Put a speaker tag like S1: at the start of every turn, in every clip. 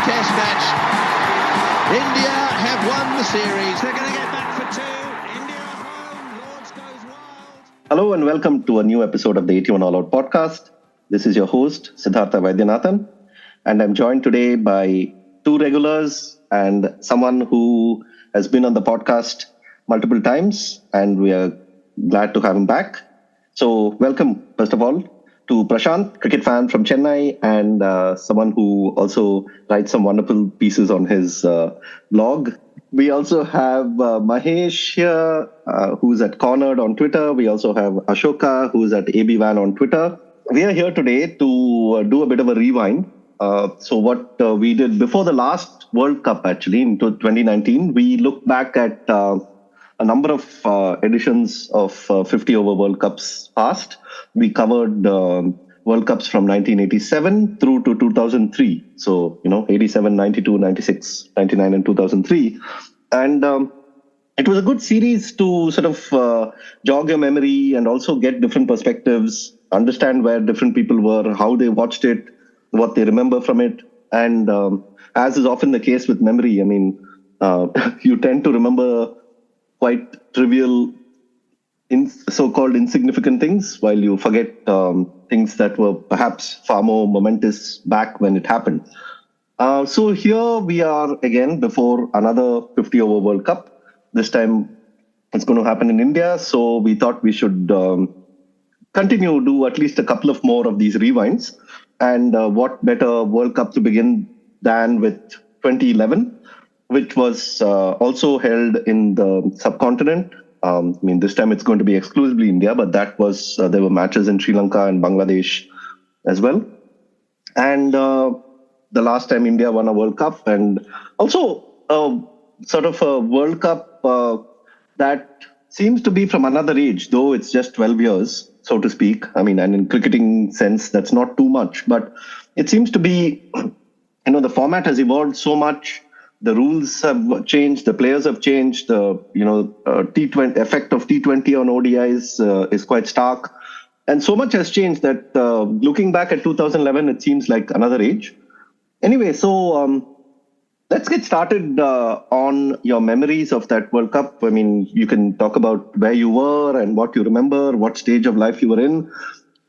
S1: Test match. India have won the series. They're going to get back for two. India at home. Lords goes wild.
S2: Hello and welcome to a new episode of the 81 All Out podcast. This is your host, Siddhartha Vaidyanathan, and I'm joined today by two regulars and someone who has been on the podcast multiple times, and we are glad to have him back. So welcome, first of all, to Prashant, cricket fan from Chennai, and someone who also writes some wonderful pieces on his blog. We also have Mahesh here, who's at Cornered on Twitter. We also have Ashoka, who's at ABVan on Twitter. We are here today to do a bit of a rewind. So what we did before the last World Cup, actually, in 2019, we looked back at a number of editions of 50 over World Cups past. We covered World Cups from 1987 through to 2003. So, 87, 92, 96, 99 and 2003. And it was a good series to sort of jog your memory and also get different perspectives, understand where different people were, how they watched it, what they remember from it. And as is often the case with memory, you tend to remember quite trivial, so-called insignificant things, while you forget things that were perhaps far more momentous back when it happened. So here we are again before another 50 over World Cup. This time it's going to happen in India. So we thought we should continue, do at least a couple of more of these rewinds. And what better World Cup to begin than with 2011, which was also held in the subcontinent. This time it's going to be exclusively India, but that was there were matches in Sri Lanka and Bangladesh as well. And the last time India won a World Cup, and also sort of a World Cup that seems to be from another age, though it's just 12 years, so to speak. And in cricketing sense, that's not too much, but it seems to be, the format has evolved so much. The rules have changed. The players have changed. The T20 effect of T20 on ODIs is quite stark, and so much has changed that looking back at 2011, it seems like another age. Anyway, so let's get started on your memories of that World Cup. You can talk about where you were and what you remember, what stage of life you were in,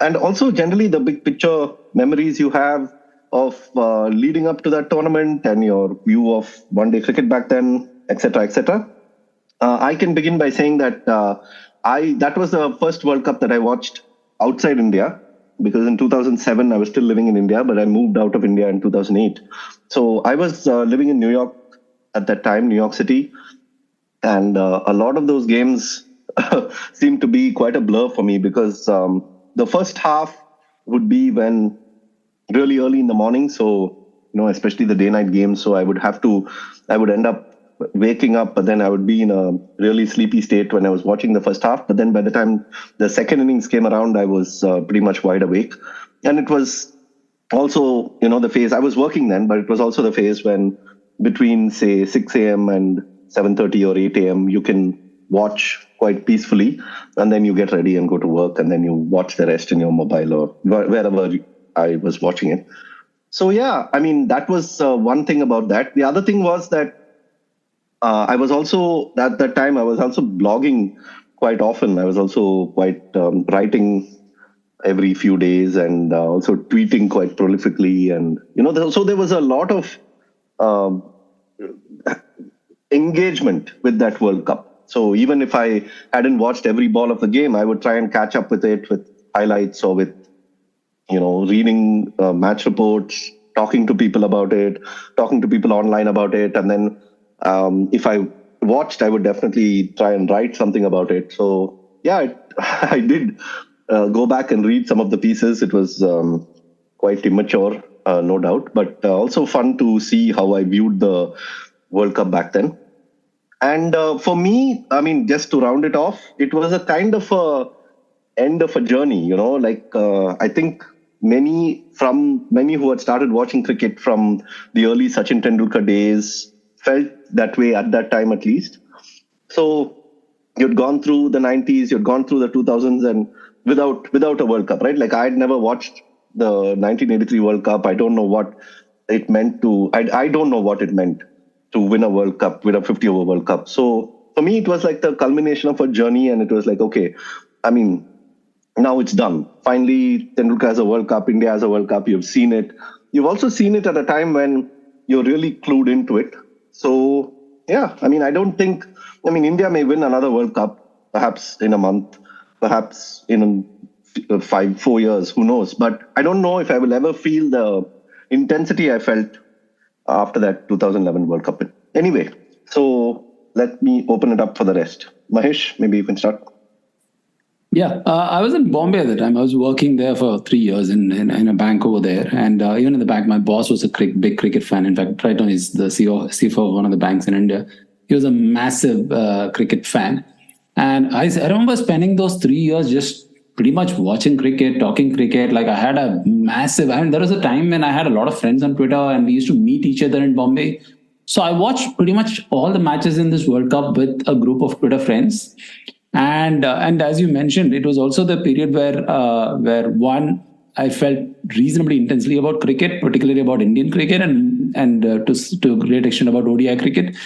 S2: and also generally the big picture memories you have of leading up to that tournament and your view of one-day cricket back then, etc., etc. I can begin by saying that that was the first World Cup that I watched outside India, because in 2007 I was still living in India, but I moved out of India in 2008. So I was living in New York at that time, New York City, and a lot of those games seemed to be quite a blur for me, because the first half would be when really early in the morning, so especially the day-night games. So I would end up waking up, but then I would be in a really sleepy state when I was watching the first half. But then by the time the second innings came around, I was pretty much wide awake. And it was also, the phase, I was working then, but it was also the phase when between, say, 6 a.m. and 7:30 or 8 a.m., you can watch quite peacefully, and then you get ready and go to work, and then you watch the rest in your mobile or wherever I was watching it. So yeah, that was one thing about that. The other thing was that I was also, at that time, I was also blogging quite often. I was also quite writing every few days, and also tweeting quite prolifically. And, so there was a lot of engagement with that World Cup. So even if I hadn't watched every ball of the game, I would try and catch up with it with highlights or with reading match reports, talking to people about it, talking to people online about it. And then if I watched, I would definitely try and write something about it. So yeah, I did go back and read some of the pieces. It was quite immature, no doubt, but also fun to see how I viewed the World Cup back then. And for me, just to round it off, it was a kind of a end of a journey, I think many who had started watching cricket from the early Sachin Tendulkar days felt that way at that time, at least. So you'd gone through the 90s, you'd gone through the 2000s, and without a World Cup, right? Like, I had never watched the 1983 World Cup. I don't know what it meant to, I don't know what it meant to win a World Cup, win a 50-over World Cup. So for me, it was like the culmination of a journey, and it was like, okay, I mean, now it's done. Finally, Tendulkar has a World Cup, India has a World Cup, you've seen it. You've also seen it at a time when you're really clued into it. So, yeah, I mean, India may win another World Cup, perhaps in a month, perhaps in 4 years, who knows? But I don't know if I will ever feel the intensity I felt after that 2011 World Cup. Anyway, so let me open it up for the rest. Mahesh, maybe you can start.
S3: Yeah, I was in Bombay at the time. I was working there for 3 years in a bank over there. And even in the bank, my boss was a big cricket fan. In fact, right now he's the CFO of one of the banks in India. He was a massive cricket fan. And I remember spending those 3 years just pretty much watching cricket, talking cricket. Like I had there was a time when I had a lot of friends on Twitter and we used to meet each other in Bombay. So I watched pretty much all the matches in this World Cup with a group of Twitter friends. And as you mentioned, it was also the period where one, I felt reasonably intensely about cricket, particularly about Indian cricket, and to a great extent about ODI cricket.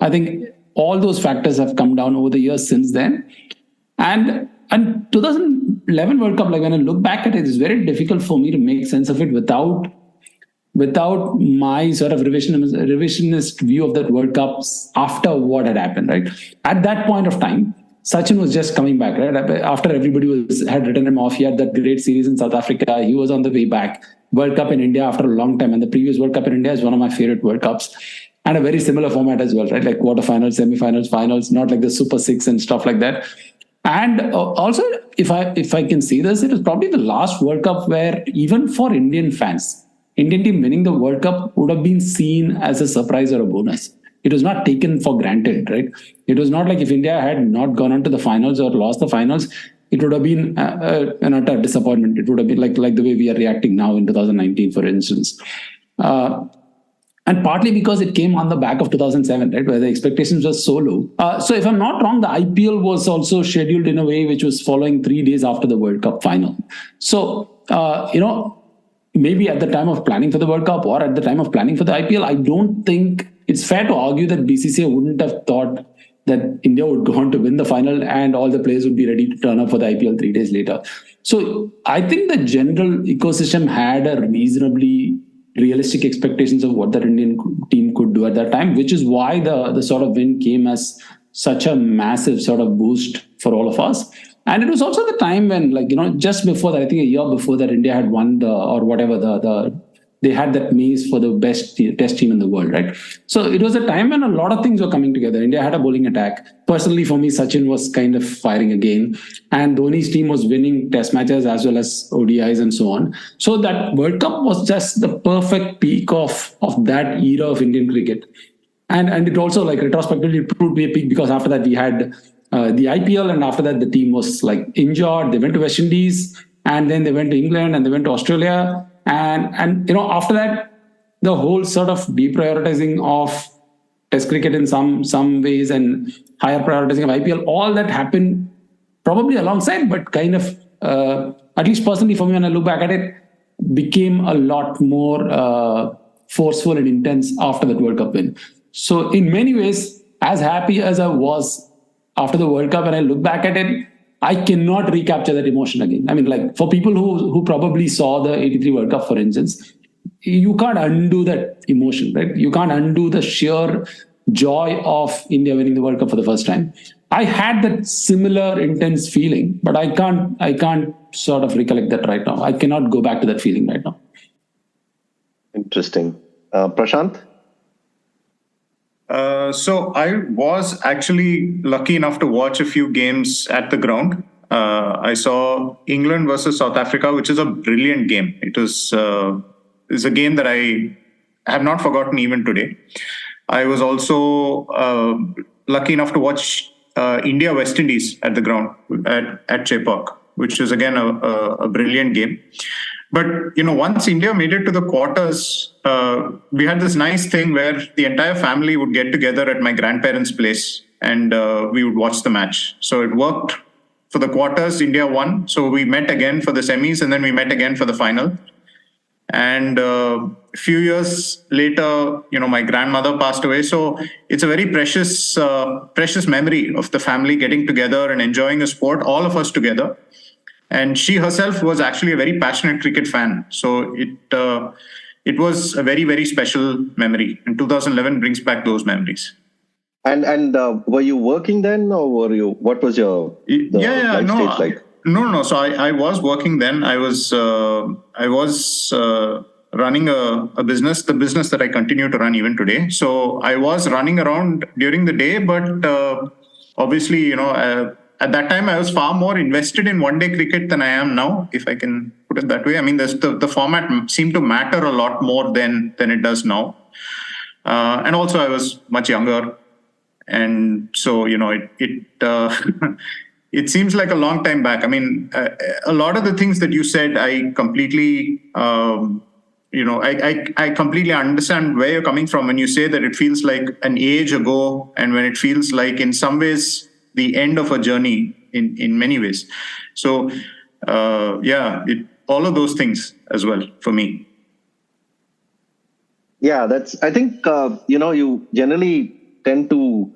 S3: I think all those factors have come down over the years since then. And 2011 World Cup, like when I look back at it, it's very difficult for me to make sense of it without my sort of revisionist view of that World Cup after what had happened, right? At that point of time, Sachin was just coming back, right? After everybody had written him off, he had that great series in South Africa. He was on the way back. World Cup in India after a long time. And the previous World Cup in India is one of my favorite World Cups. And a very similar format as well, right? Like quarterfinals, semifinals, finals, not like the Super Six and stuff like that. And also, if I can say this, it was probably the last World Cup where even for Indian fans, Indian team winning the World Cup would have been seen as a surprise or a bonus. It was not taken for granted, right? It was not like if India had not gone on to the finals or lost the finals, it would have been an utter disappointment. It would have been like the way we are reacting now in 2019, for instance. And partly because it came on the back of 2007, right, where the expectations were so low. So if I'm not wrong, the IPL was also scheduled in a way which was following 3 days after the World Cup final. So, maybe at the time of planning for the World Cup or at the time of planning for the IPL, I don't think it's fair to argue that BCCI wouldn't have thought that India would go on to win the final and all the players would be ready to turn up for the IPL 3 days later. So I think the general ecosystem had a reasonably realistic expectations of what that Indian team could do at that time, which is why the sort of win came as such a massive sort of boost for all of us. And it was also the time when, just before that, I think a year before that, India had won they had that maze for the best test team in the world, right? So it was a time when a lot of things were coming together. India had a bowling attack. Personally, for me, Sachin was kind of firing again. And Dhoni's team was winning test matches as well as ODIs and so on. So that World Cup was just the perfect peak of that era of Indian cricket. And it also, retrospectively, proved to be a peak because after that we had the IPL, and after that the team was injured. They went to West Indies, and then they went to England, and they went to Australia. And after that, the whole sort of deprioritizing of Test cricket in some ways and higher prioritizing of IPL, all that happened probably alongside, but kind of, at least personally for me, when I look back at it, became a lot more forceful and intense after that World Cup win. So in many ways, as happy as I was after the World Cup, when I look back at it, I cannot recapture that emotion again. I mean, for people who probably saw the 83 World Cup, for instance, you can't undo that emotion, right? You can't undo the sheer joy of India winning the World Cup for the first time. I had that similar intense feeling, but I can't sort of recollect that right now. I cannot go back to that feeling right now.
S2: Interesting. Prashant?
S4: So I was actually lucky enough to watch a few games at the ground. I saw England versus South Africa, which is a brilliant game. It's a game that I have not forgotten even today. I was also lucky enough to watch India West Indies at the ground at Chepauk, which is again a brilliant game. But, once India made it to the quarters, we had this nice thing where the entire family would get together at my grandparents' place and we would watch the match. So it worked for the quarters. India won. So we met again for the semis and then we met again for the final. And a few years later, my grandmother passed away. So it's a very precious memory of the family getting together and enjoying a sport, all of us together. And she herself was actually a very passionate cricket fan. So it was a very, very special memory. And 2011 brings back those memories.
S2: And were you working then, or what was your life stage like?
S4: No. So I was working then. I was running a business, the business that I continue to run even today. So I was running around during the day, but obviously, at that time I was far more invested in one-day cricket than I am now, if I can put it that way. I mean, the format seemed to matter a lot more than it does now. And also I was much younger. And so, it seems like a long time back. I mean, a lot of the things that you said, I completely, I completely understand where you're coming from when you say that it feels like an age ago, and when it feels like, in some ways, the end of a journey in many ways. So, all of those things as well for me.
S2: Yeah, I think, you generally tend to.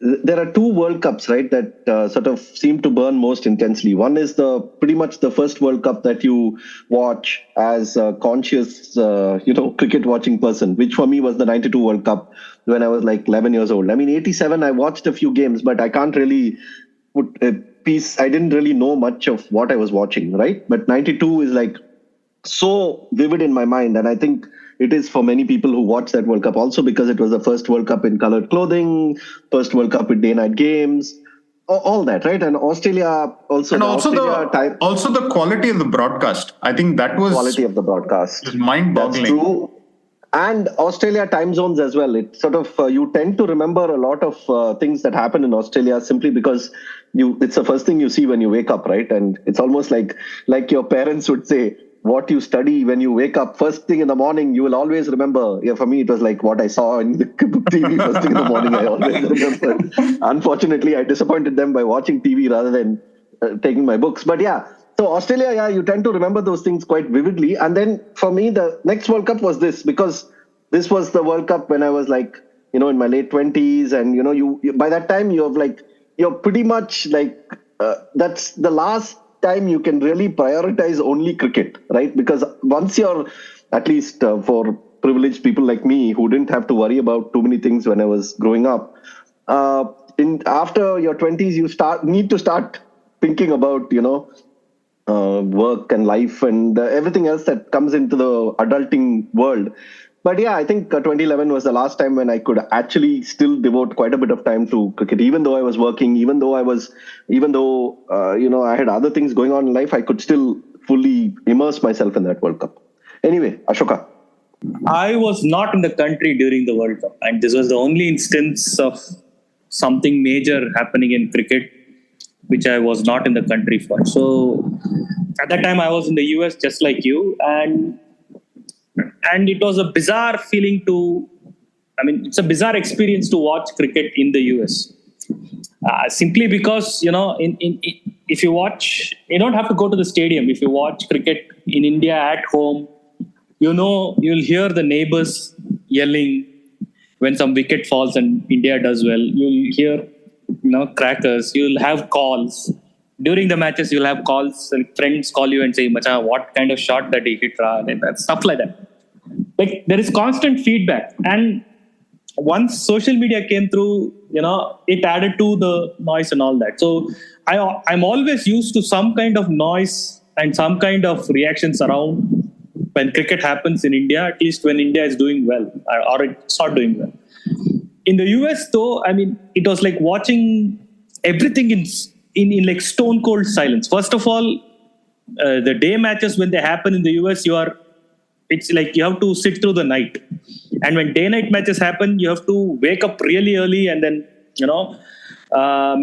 S2: There are two World Cups, right, that sort of seem to burn most intensely. One is pretty much the first World Cup that you watch as a conscious, cricket watching person, which for me was the 92 World Cup when I was like 11 years old. I mean, 87, I watched a few games, but I can't really put a piece. I didn't really know much of what I was watching, right? But 92 is like so vivid in my mind. And I think it is for many people who watch that World Cup also, because it was the first World Cup in colored clothing, first World Cup with day-night games, all that, right? And Australia also.
S4: And also the quality of the broadcast. I think that was
S2: quality of the broadcast.
S4: Mind-boggling.
S2: That's true. And Australia time zones as well. It sort of, you tend to remember a lot of things that happen in Australia simply because it's the first thing you see when you wake up, right? And it's almost like your parents would say, what you study when you wake up first thing in the morning, you will always remember. Yeah, for me, it was like what I saw in the TV first thing in the morning. I always remember. Unfortunately, I disappointed them by watching TV rather than taking my books. But yeah, so Australia, you tend to remember those things quite vividly. And then for me, the next World Cup was this, because this was the World Cup when I was like, in my late 20s. And, you by that time, you're pretty much like, that's the last time you can really prioritize only cricket, right? Because once you're, at least for privileged people like me who didn't have to worry about too many things when I was growing up, after your 20s you need to start thinking about work and life and everything else that comes into the adulting world. But yeah, I think 2011 was the last time when I could actually still devote quite a bit of time to cricket. Even though I was working, even though I had other things going on in life, I could still fully immerse myself in that World Cup. Anyway, Ashoka.
S5: I was not in the country during the World Cup, and this was the only instance of something major happening in cricket which I was not in the country for. So at that time I was in the US just like you, and it was a bizarre feeling it's a bizarre experience to watch cricket in the US. Simply because, if you watch, you don't have to go to the stadium. If you watch cricket in India at home, you'll hear the neighbors yelling when some wicket falls and India does well. You'll hear, crackers. You'll have calls. During the matches, you'll have calls, and friends call you and say, Macha, what kind of shot that he hit? And stuff like that. Like, there is constant feedback. And once social media came through, it added to the noise and all that. So I'm always used to some kind of noise and some kind of reactions around when cricket happens in India, at least when India is doing well or it's not doing well. In the US, though, it was like watching everything in like stone cold silence. First of all, the day matches, when they happen in the US, it's like you have to sit through the night. And when day-night matches happen, you have to wake up really early and then,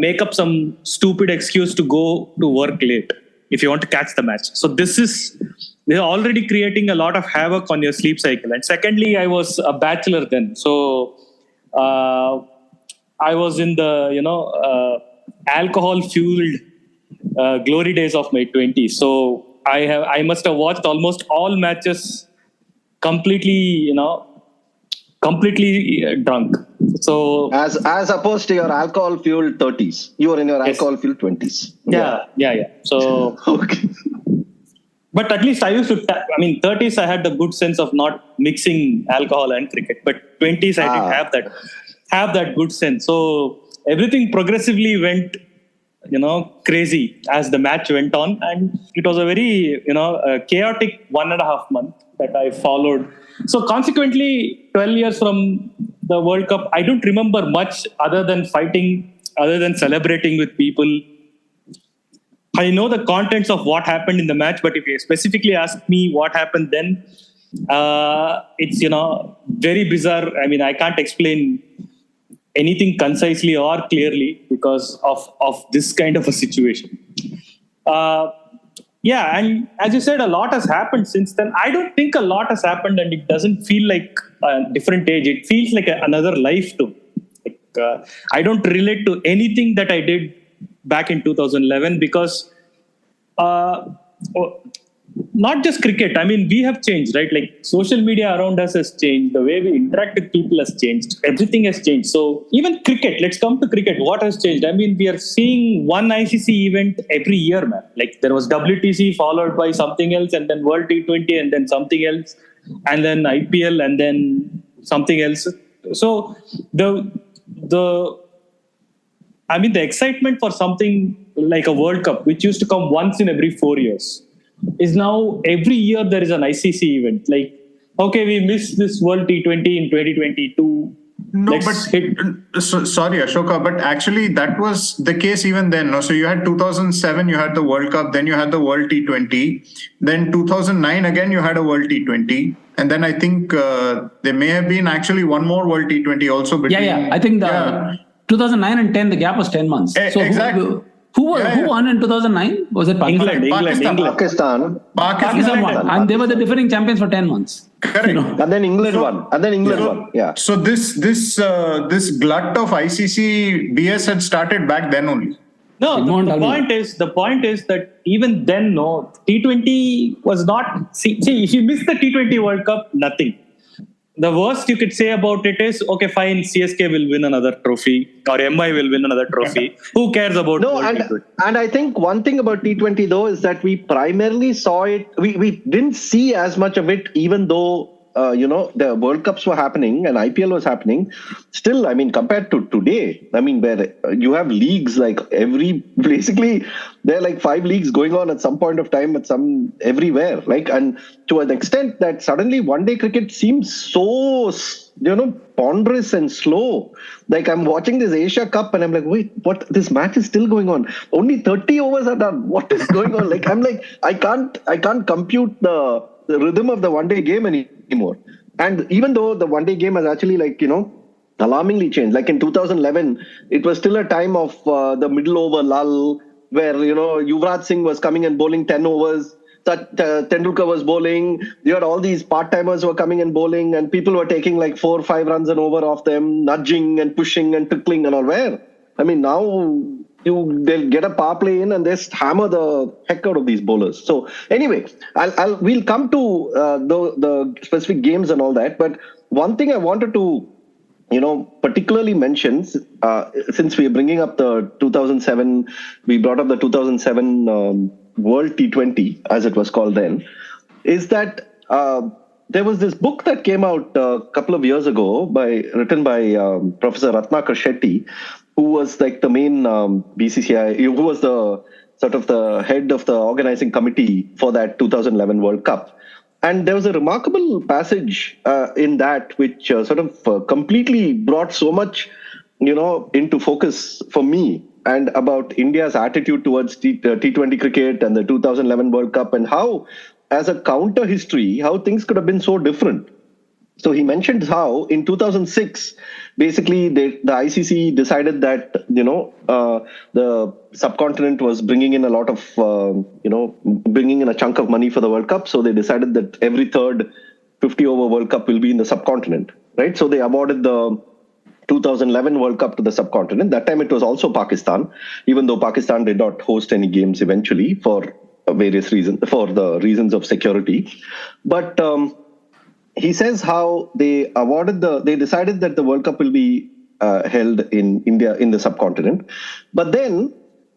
S5: make up some stupid excuse to go to work late if you want to catch the match. So they're already creating a lot of havoc on your sleep cycle. And secondly, I was a bachelor then. So I was in the, alcohol-fueled glory days of my 20s. So I must have watched almost all matches completely, drunk. So
S2: as opposed to your alcohol-fueled 30s, you were in your alcohol-fueled 20s.
S5: Yeah. So,
S2: Okay.
S5: but at least I used to. 30s I had the good sense of not mixing alcohol and cricket, but 20s I didn't have that good sense. So everything progressively went, crazy as the match went on, and it was a very, chaotic 1.5 month that I followed. So consequently, 12 years from the World Cup, I don't remember much other than fighting, other than celebrating with people. I know the contents of what happened in the match, but if you specifically ask me what happened then, it's, very bizarre. I can't explain anything concisely or clearly because of this kind of a situation. And as you said, a lot has happened since then. I don't think a lot has happened, and it doesn't feel like a different age. It feels like another life too. I don't relate to anything that I did back in 2011 because not just cricket. We have changed, right? Like social media around us has changed. The way we interact with people has changed. Everything has changed. So even cricket, let's come to cricket. What has changed? We are seeing one ICC event every year, man. Like there was WTC followed by something else, and then World T20, and then something else, and then IPL, and then something else. So the excitement for something like a World Cup, which used to come once in every 4 years, is now every year there is an ICC event. Like, okay, we missed this World T20 in 2022.
S4: No, sorry, Ashoka, but actually that was the case even then. No? So you had 2007, you had the World Cup, then you had the World T20, then 2009 again you had a World T20, and then I think there may have been actually one more World T20 also between.
S3: I think 2009 and 10, the gap was 10 months. So
S4: exactly.
S3: Who won in 2009? Was it Pakistan?
S2: Pakistan
S3: won. And they were the defending champions for 10 months.
S4: Correct.
S2: And then England won. Yeah.
S4: So this glut of ICC BS had started back then only.
S5: No, the point is that even then, no, T20 was not. See, if you miss the T20 World Cup, nothing. The worst you could say about it is, okay, fine, CSK will win another trophy or MI will win another trophy. Who cares about
S2: T20? And I think one thing about T20 though is that we primarily saw it, we didn't see as much of it, even though the World Cups were happening and IPL was happening. Still, compared to today, where you have leagues like basically there are like 5 leagues going on at some point of time everywhere. And to an extent that suddenly one-day cricket seems so, ponderous and slow. Like I'm watching this Asia Cup and I'm like, wait, what? This match is still going on. Only 30 overs are done. What is going on? I can't compute the rhythm of the one-day game anymore. And even though the one-day game has actually alarmingly changed. Like in 2011, it was still a time of the middle over lull where, Yuvraj Singh was coming and bowling 10 overs. Tendulkar was bowling. You had all these part-timers who were coming and bowling, and people were taking like 4 or 5 runs and over off them, nudging and pushing and tickling and all. Where? Now they'll get a power play in and they hammer the heck out of these bowlers. So anyway, we'll come to the specific games and all that. But one thing I wanted to particularly mention, since we're bringing up the 2007, we brought up the 2007 World T20, as it was called then, is that there was this book that came out a couple of years ago written by Professor Ratnakar Shetty, who was like the main BCCI, who was the sort of the head of the organizing committee for that 2011 World Cup. And there was a remarkable passage in that which sort of completely brought so much, into focus for me, and about India's attitude towards T20 cricket and the 2011 World Cup, and how, as a counter history, how things could have been so different. So he mentioned how in 2006, basically the ICC decided that, the subcontinent was bringing in a lot of, bringing in a chunk of money for the World Cup. So they decided that every third 50-over World Cup will be in the subcontinent, right? So they awarded the 2011 World Cup to the subcontinent. That time it was also Pakistan, even though Pakistan did not host any games eventually for various reasons, for the reasons of security. But he says how they decided that the World Cup will be held in India, in the subcontinent. But then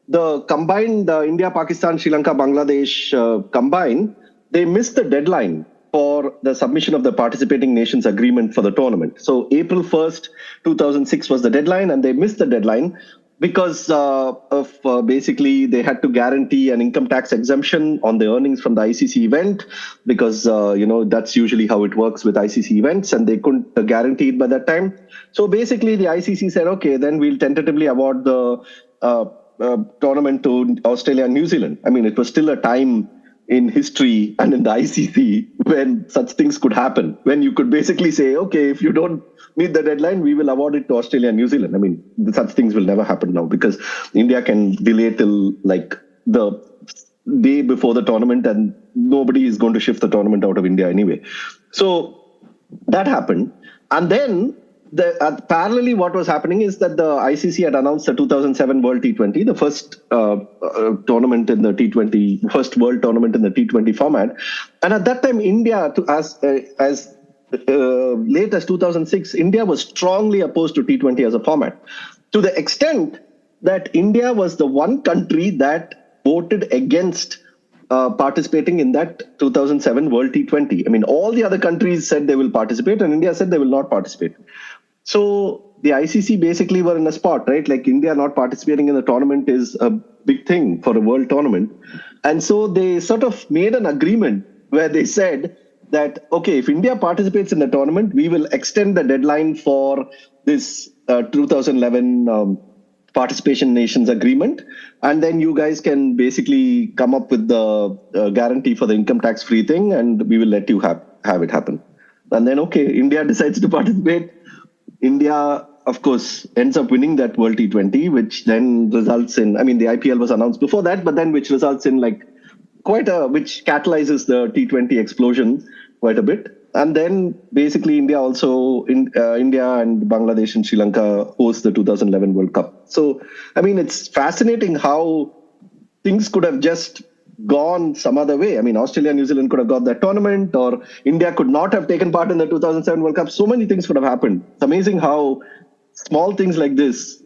S2: the combined India, Pakistan, Sri Lanka, Bangladesh combined, they missed the deadline for the submission of the participating nations agreement for the tournament. So April 1st, 2006 was the deadline, and they missed the deadline because of basically they had to guarantee an income tax exemption on the earnings from the ICC event, because that's usually how it works with ICC events, and they couldn't guarantee it by that time. So basically the ICC said, okay, then we'll tentatively award the tournament to Australia and New Zealand. I mean, it was still a time in history and in the ICC when such things could happen, when you could basically say, okay, if you don't meet the deadline, we will award it to Australia and New Zealand. I mean, such things will never happen now, because India can delay till like the day before the tournament, and nobody is going to shift the tournament out of India anyway. So that happened. And then parallelly, what was happening is that the ICC had announced the 2007 World T20, the first tournament in the T20, first world tournament in the T20 format. And at that time, India, as late as 2006, India was strongly opposed to T20 as a format, to the extent that India was the one country that voted against participating in that 2007 World T20. I mean, all the other countries said they will participate, and India said they will not participate. So the ICC basically were in a spot, right? Like, India not participating in the tournament is a big thing for a world tournament. And so they sort of made an agreement where they said that, okay, if India participates in the tournament, we will extend the deadline for this 2011 participation nations agreement, and then you guys can basically come up with the guarantee for the income tax free thing, and we will let you have it happen. And then, okay, India decides to participate. India, of course, ends up winning that World T20, which then results in, I mean, the IPL was announced before that, but then which results in like which catalyzes the T20 explosion quite a bit. And then basically India and Bangladesh and Sri Lanka host the 2011 World Cup. So, I mean, it's fascinating how things could have just gone some other way. I mean, Australia and New Zealand could have got that tournament, or India could not have taken part in the 2007 World Cup. So many things could have happened. It's amazing how small things like this,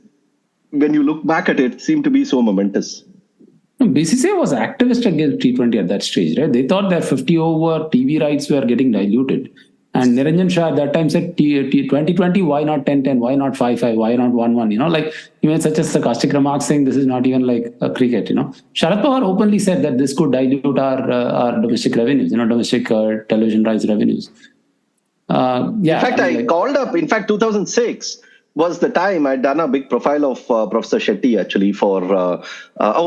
S2: when you look back at it, seem to be so momentous.
S3: BCCI was activist against T20 at that stage, right? They thought their 50 over TV rights were getting diluted. And Niranjan Shah at that time said, 2020, why not 10-10? Why not 5-5? Why not 1-1? Like, he made such a sarcastic remark saying this is not even like a cricket, Sharad Pawar openly said that this could dilute our domestic revenues, domestic television rights revenues.
S2: In fact, I called up, 2006 was the time I'd done a big profile of Professor Shetty, actually, for,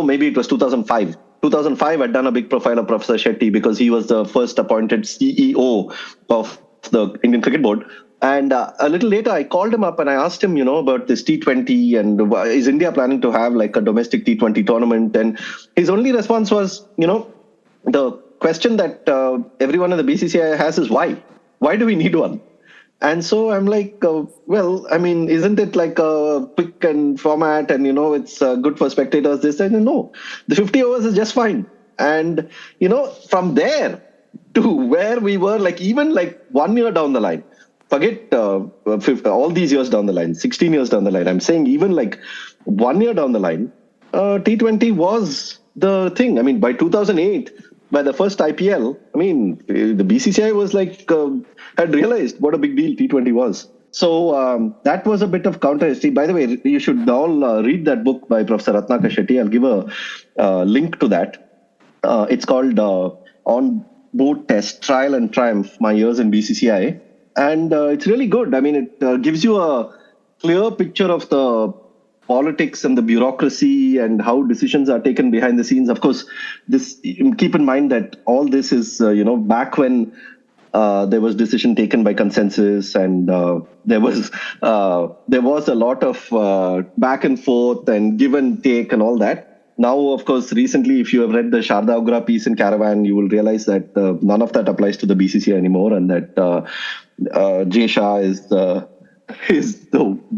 S2: maybe it was 2005. 2005, I'd done a big profile of Professor Shetty because he was the first appointed CEO of the Indian Cricket Board. And a little later, I called him up and I asked him, about this T20 and is India planning to have like a domestic T20 tournament? And his only response was, the question that everyone in the BCCI has is why? Why do we need one? And so I'm like, isn't it like a quick and format and, it's good for spectators, this and no, the 50 overs is just fine. And, from there to where we were, like even like 1 year down the line, forget all these years down the line, 16 years down the line, I'm saying even like 1 year down the line, T20 was the thing. I mean, by 2008, by the first IPL, the BCCI was like, had realized what a big deal T20 was. So that was a bit of counter history. By the way, you should all read that book by Professor Ratnakar Shetty. I'll give a link to that. It's called On Board Test, Trial and Triumph, My Years in BCCI. And it's really good. It gives you a clear picture of the politics and the bureaucracy and how decisions are taken behind the scenes. Of course, keep in mind that all this is, back when there was decision taken by consensus, and there was a lot of back and forth and give and take and all that. Now, of course, recently, if you have read the Sharda Ogra piece in Caravan, you will realize that none of that applies to the BCCI anymore, and that Jay Shah is the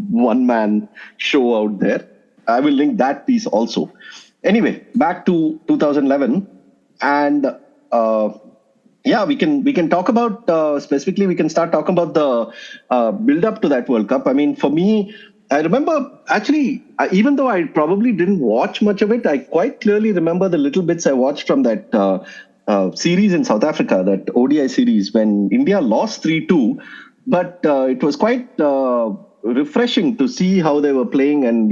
S2: one-man show out there. I will link that piece also. Anyway, back to 2011. And we can talk about specifically. We can start talking about the build up to that World Cup. I mean, for me, I remember actually, even though I probably didn't watch much of it, I quite clearly remember the little bits I watched from that series in South Africa, that ODI series when India lost 3-2. But it was quite refreshing to see how they were playing, and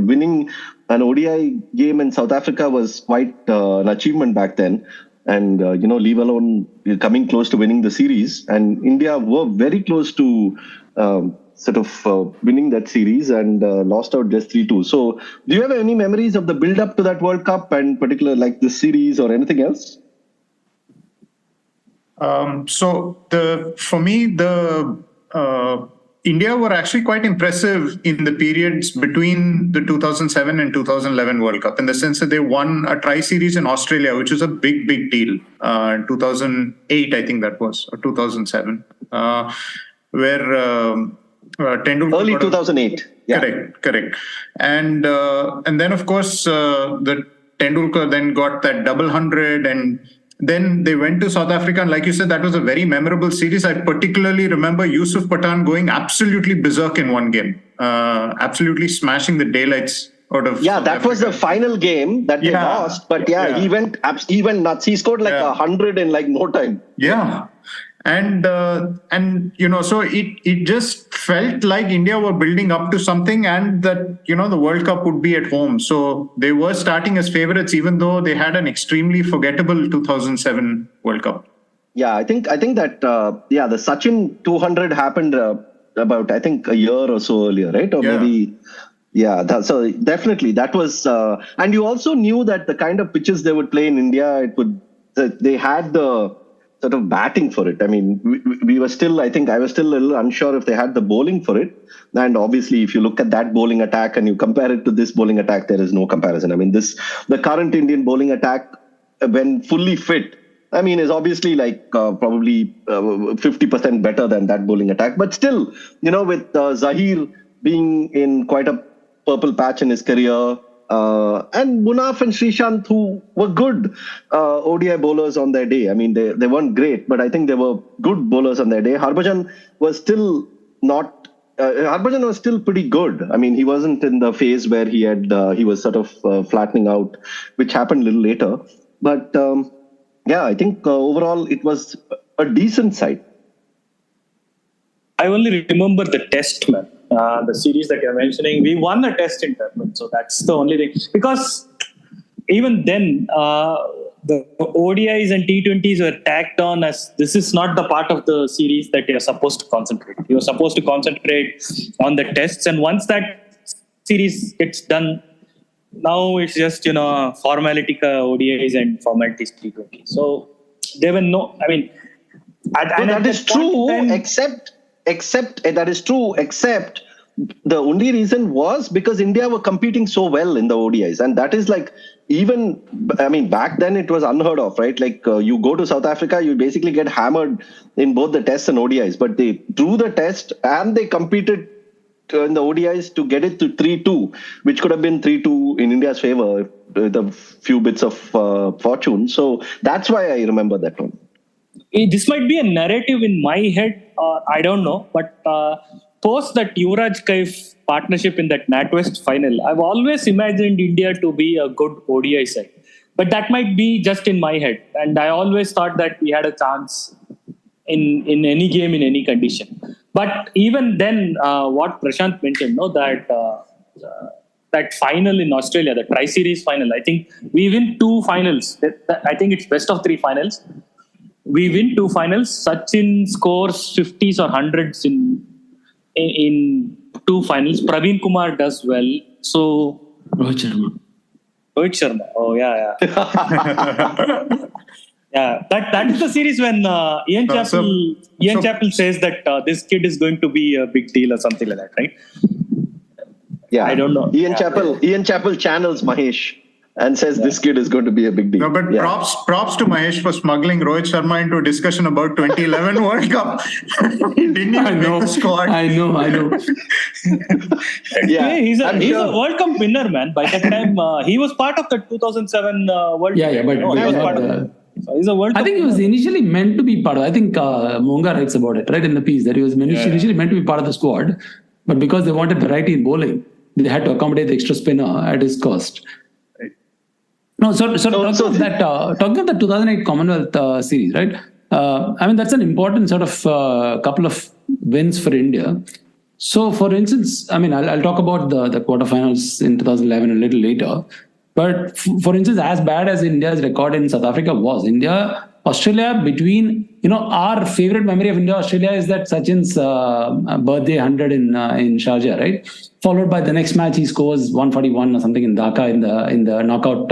S2: winning an ODI game in South Africa was quite an achievement back then. And leave alone coming close to winning the series. And India were very close to winning that series and lost out just 3-2. So, do you have any memories of the build up to that World Cup, and particular like this series or anything else?
S4: For me, India were actually quite impressive in the periods between the 2007 and 2011 World Cup, in the sense that they won a tri-series in Australia, which was a big, big deal. In 2008, I think that was, or 2007, where Tendulkar...
S2: Early 2008. Yeah.
S4: Correct. And then, of course, the Tendulkar then got that double 100, and then they went to South Africa, and like you said, that was a very memorable series. I particularly remember Yusuf Pathan going absolutely berserk in one game, absolutely smashing the daylights out of South
S2: that
S4: Africa.
S2: was the final game that they lost, but he went nuts. He scored like 100 in like no time.
S4: Yeah. And so it just felt like India were building up to something, and that, the World Cup would be at home. So they were starting as favorites, even though they had an extremely forgettable 2007 World Cup.
S2: Yeah, I think that, the Sachin 200 happened about, I think, a year or so earlier, right? Or maybe... Yeah, so definitely that was... and you also knew that the kind of pitches they would play in India, they had the sort of batting for it. I mean, we were still, I think I was still a little unsure if they had the bowling for it. And obviously, if you look at that bowling attack and you compare it to this bowling attack, there is no comparison. I mean, the current Indian bowling attack, when fully fit, I mean, is obviously like probably 50% better than that bowling attack. But still, with Zahir being in quite a purple patch in his career, and Munaf and Srishant, who were good ODI bowlers on their day. I mean, they weren't great, but I think they were good bowlers on their day. Harbhajan was still pretty good. I mean, he wasn't in the phase where he was sort of flattening out, which happened a little later. But I think overall it was a decent side.
S5: I only remember the test, man. The series that you're mentioning, we won a test in Durban, so that's the only thing. Because even then, the ODIs and T20s were tacked on as this is not the part of the series that you're supposed to concentrate. You're supposed to concentrate on the tests, and once that series gets done, now it's just formality ODIs and formalities T20. So there were no. I mean,
S2: that is true. Except the only reason was because India were competing so well in the ODIs. And that is like, back then it was unheard of, right? Like you go to South Africa, you basically get hammered in both the tests and ODIs. But they drew the test and they competed in the ODIs to get it to 3-2, which could have been 3-2 in India's favor with a few bits of fortune. So that's why I remember that one.
S5: This might be a narrative in my head, I don't know, but post that Yuvraj Kaif partnership in that NatWest final, I've always imagined India to be a good ODI side. But that might be just in my head. And I always thought that we had a chance in any game, in any condition. But even then, what Prashant mentioned, that final in Australia, the tri-series final, I think we win 2 finals. I think it's best of 3 finals. We win 2 finals. Sachin scores 50s or 100s in 2 finals. Praveen Kumar does well. So
S3: Rohit
S5: Sharma. Oh yeah. Yeah, that is the series when Ian Chappell says that this kid is going to be a big deal or something like that, right?
S2: Yeah,
S5: I don't know.
S2: Ian Chappell channels Mahesh. and says this kid is going to be a big deal.
S4: No, but props to Mahesh for smuggling Rohit Sharma into a discussion about 2011 World Cup. He didn't even make the squad.
S3: I know.
S5: He's a World Cup winner, man. By that time, he was part of the 2007 World Cup.
S3: But
S5: he was part of it. So he's a World Cup.
S3: I think he was initially meant to be part of. I think Monga writes about it, right, in the piece, that he was initially meant to be part of the squad, but because they wanted variety in bowling, they had to accommodate the extra spinner at his cost. No, talking of the 2008 Commonwealth series, right? I mean, that's an important sort of couple of wins for India. So, for instance, I mean, I'll talk about the quarterfinals in 2011 a little later. But for instance, as bad as India's record in South Africa was, Australia, between, our favorite memory of India-Australia is that Sachin's birthday 100 in Sharjah, right? Followed by the next match, he scores 141 or something in Dhaka in the knockout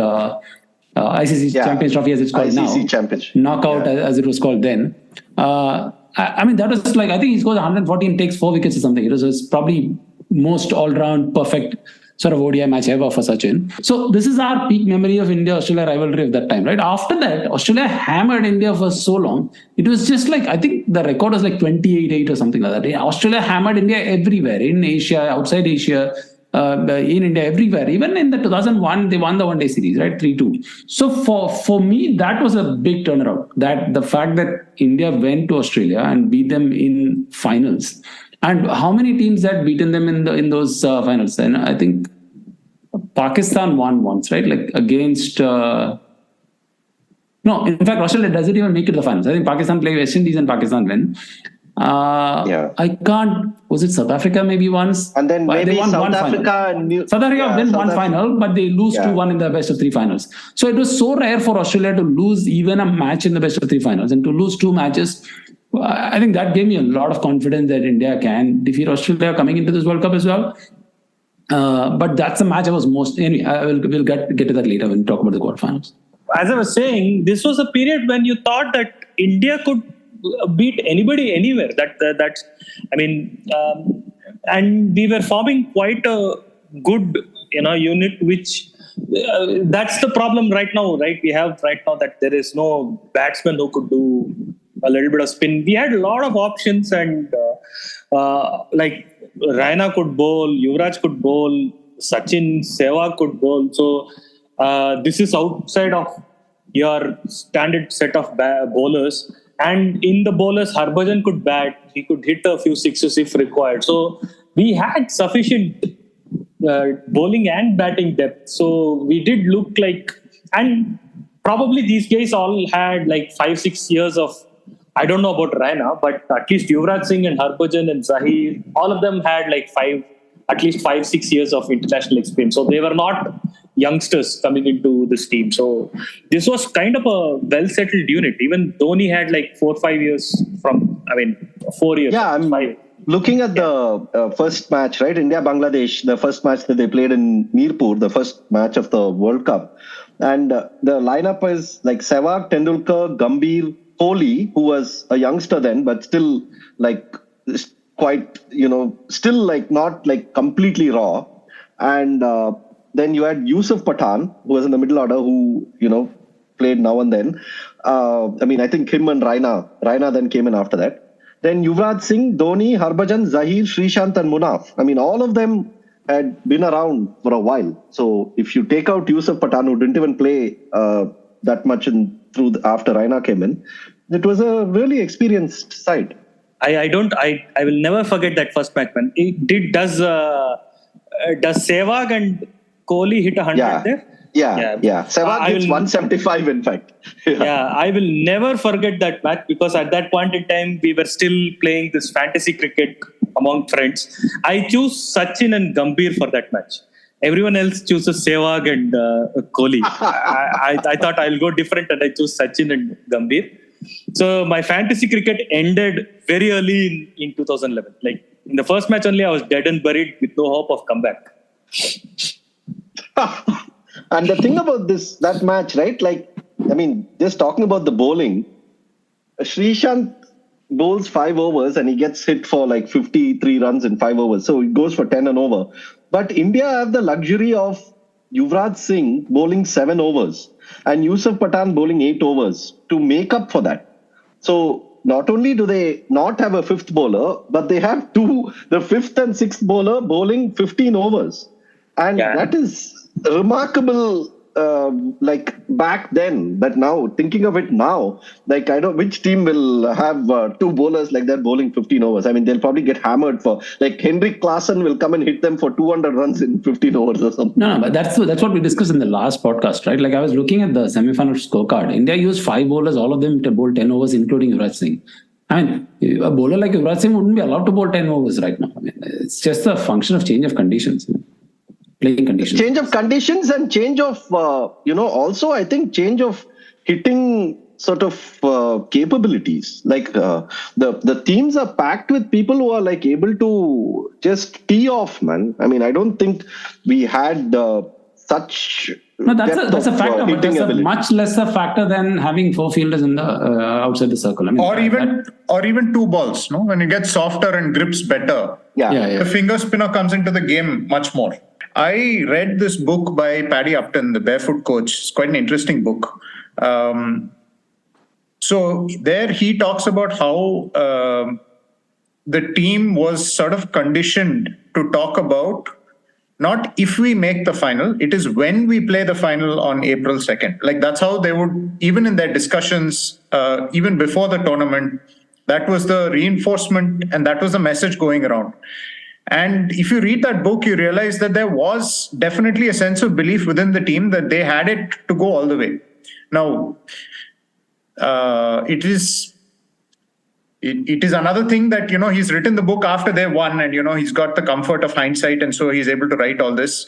S3: ICC Champions Trophy, as it's called now.
S2: ICC Championship.
S3: Knockout, as it was called then. I mean, that was like, I think he scores 114, takes 4 wickets or something. It was probably most all-round perfect sort of ODI match ever for Sachin. So this is our peak memory of India-Australia rivalry of that time, right? After that, Australia hammered India for so long. It was just like, I think the record was like 28-8 or something like that. Australia hammered India everywhere, in Asia, outside Asia, in India, everywhere. Even in the 2001, they won the one-day series, right? 3-2. So for me, that was a big turnaround. That the fact that India went to Australia and beat them in finals. And how many teams had beaten them in those finals? And I think Pakistan won once, right? Like against... No, in fact, Australia doesn't even make it to the finals. I think Pakistan play West Indies and Pakistan win. I can't... Was it South Africa maybe once?
S2: And then maybe South Africa
S3: South Africa win one final, but they lose 2-1 in the best of 3 finals. So it was so rare for Australia to lose even a match in the best of 3 finals, and to lose 2 matches... I think that gave me a lot of confidence that India can defeat Australia coming into this World Cup as well. But that's the match I was most... Anyway, we'll get to that later when we talk about the quarterfinals.
S5: As I was saying, this was a period when you thought that India could beat anybody anywhere. And we were forming quite a good unit, which... that's the problem right now, right? We have right now that there is no batsman who could do a little bit of spin. We had a lot of options, and like Raina could bowl, Yuvraj could bowl, Sachin, Sehwag could bowl. So this is outside of your standard set of bowlers. And in the bowlers, Harbhajan could bat. He could hit a few sixes if required. So we had sufficient bowling and batting depth. So we did look like... And probably these guys all had like 5-6 years of... I don't know about Raina, but at least Yuvraj Singh and Harbhajan and Zahir, all of them had like at least 5-6 years of international experience. So they were not youngsters coming into this team. So this was kind of a well-settled unit. Even Dhoni had like 4 or 5 years 4 years.
S2: Yeah, I'm
S5: 5.
S2: Looking at the first match, right? India-Bangladesh, the first match that they played in Mirpur, the first match of the World Cup. And the lineup is like Sehwag, Tendulkar, Gambhir, Kohli, who was a youngster then, but still like quite, still like not like completely raw. And then you had Yusuf Pathan, who was in the middle order, who, played now and then. I think him and Raina then came in after that. Then Yuvraj Singh, Dhoni, Harbhajan, Zahir, Srishant and Munaf. All of them had been around for a while. So if you take out Yusuf Pathan, who didn't even play that much after Raina came in, it was a really experienced side.
S5: I will never forget that first match, man. Does Sehwag and Kohli hit 100 there?
S2: Yeah. Sehwag hits 175 in fact.
S5: I will never forget that match, because at that point in time we were still playing this fantasy cricket among friends. I choose Sachin and Gambhir for that match. Everyone else chooses Sehwag and Kohli. I thought I'll go different, and I choose Sachin and Gambhir. So my fantasy cricket ended very early in 2011. Like in the first match only, I was dead and buried with no hope of comeback.
S2: And the thing about that match, right? Just talking about the bowling, Srishant bowls 5 overs and he gets hit for like 53 runs in 5 overs. So he goes for 10 and over. But India have the luxury of Yuvraj Singh bowling 7 overs and Yusuf Pathan bowling 8 overs to make up for that. So not only do they not have a fifth bowler, but they have the fifth and sixth bowler bowling 15 overs. And that is remarkable, like back then, but now thinking of it now, like I don't which team will have 2 bowlers like that bowling 15 overs. I mean, they'll probably get hammered for, like Henrik Klaasen will come and hit them for 200 runs in 15 overs or something.
S3: No, but that's what we discussed in the last podcast, right? Like I was looking at the semi-final scorecard. India used 5 bowlers, all of them to bowl 10 overs, including Yuvraj Singh. I mean, a bowler like Yuvraj Singh wouldn't be allowed to bowl 10 overs right now. I mean, it's just a function of change of conditions. Playing conditions.
S2: Change of conditions and change of, also I think change of hitting sort of capabilities. Like the teams are packed with people who are like able to just tee off, man. I mean, I don't think we had such.
S3: No, that's a factor, but that's a much lesser factor than having 4 fielders in the outside the circle. I mean,
S4: or even 2 balls. No, when it gets softer and grips better, the finger spinner comes into the game much more. I read this book by Paddy Upton, the Barefoot Coach. It's quite an interesting book. So there he talks about how the team was sort of conditioned to talk about not if we make the final, it is when we play the final on April 2nd. Like that's how they would, even in their discussions, even before the tournament, that was the reinforcement and that was the message going around. And if you read that book, you realize that there was definitely a sense of belief within the team that they had it to go all the way. Now, it is another thing that, he's written the book after they won and, he's got the comfort of hindsight. And so he's able to write all this.